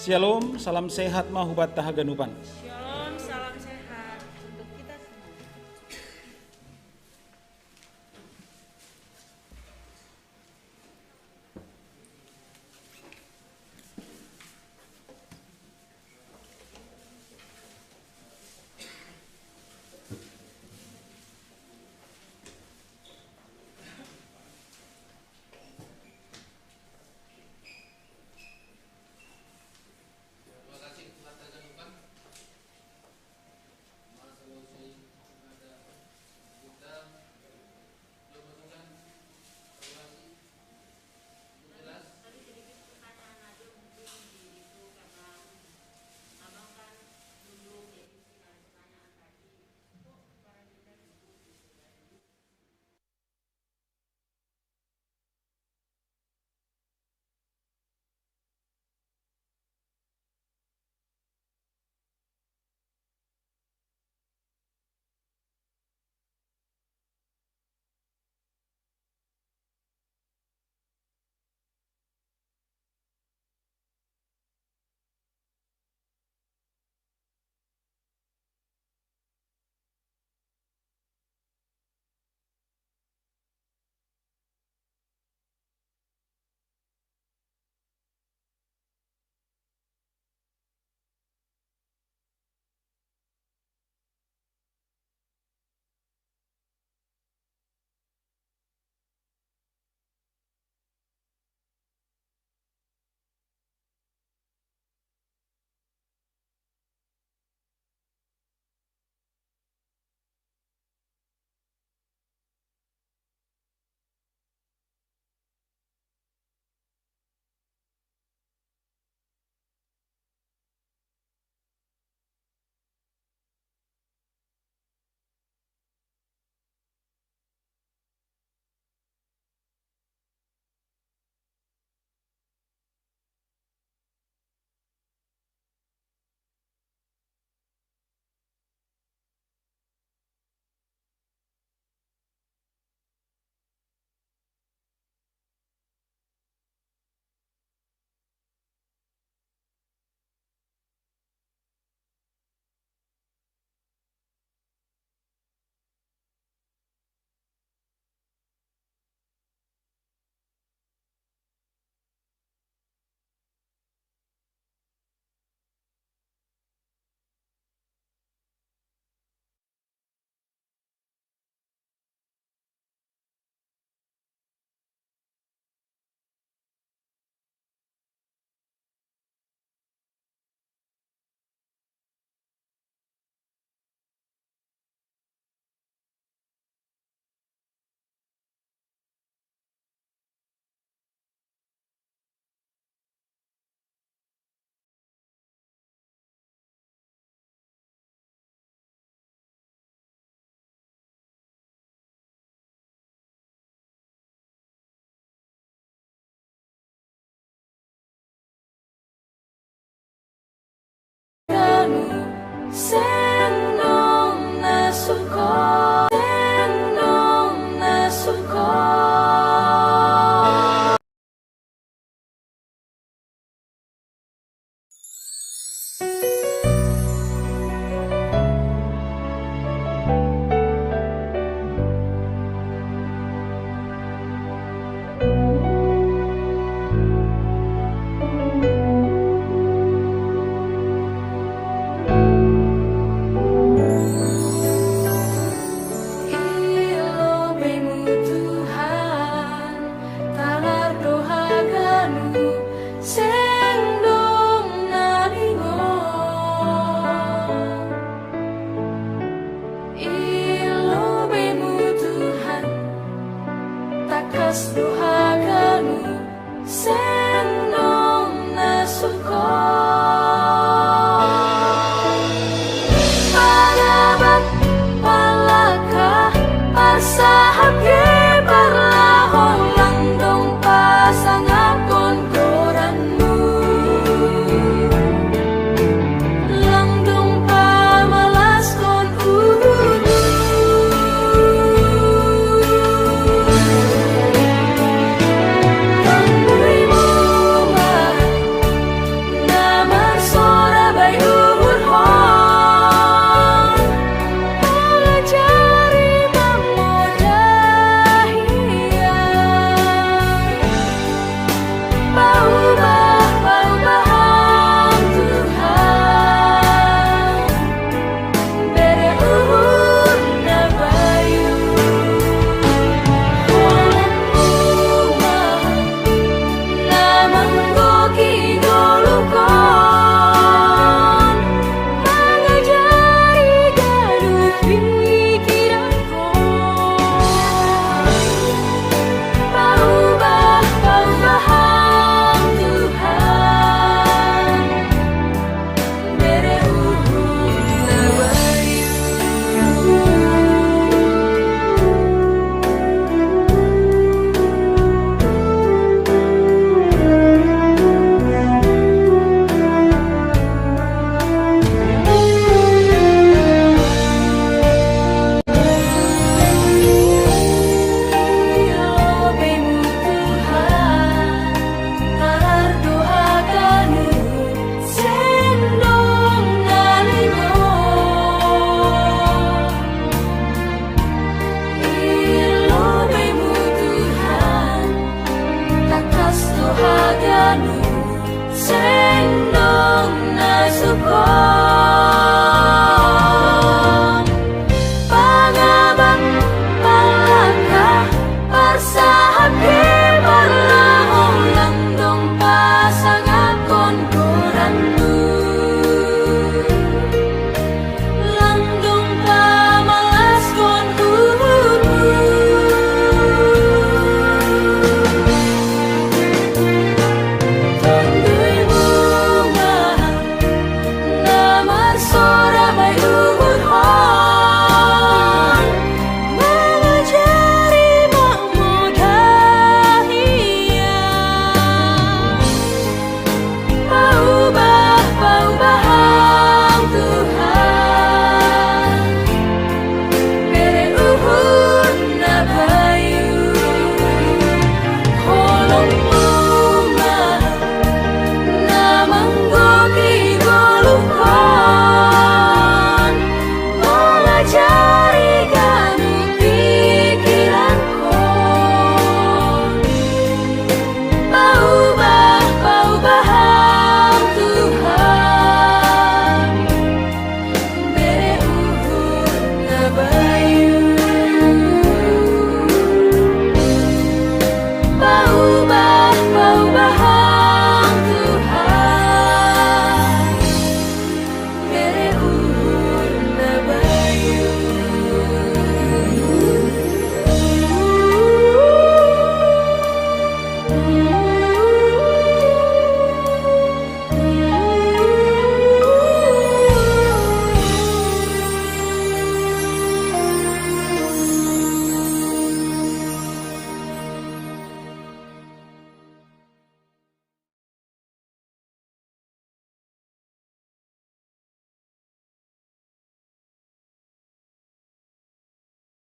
Shalom, salam sehat mahubat tahaganupan. Shalom, salam sehat untuk kita semua. Sendong nasuko, sendong nasuko. Doa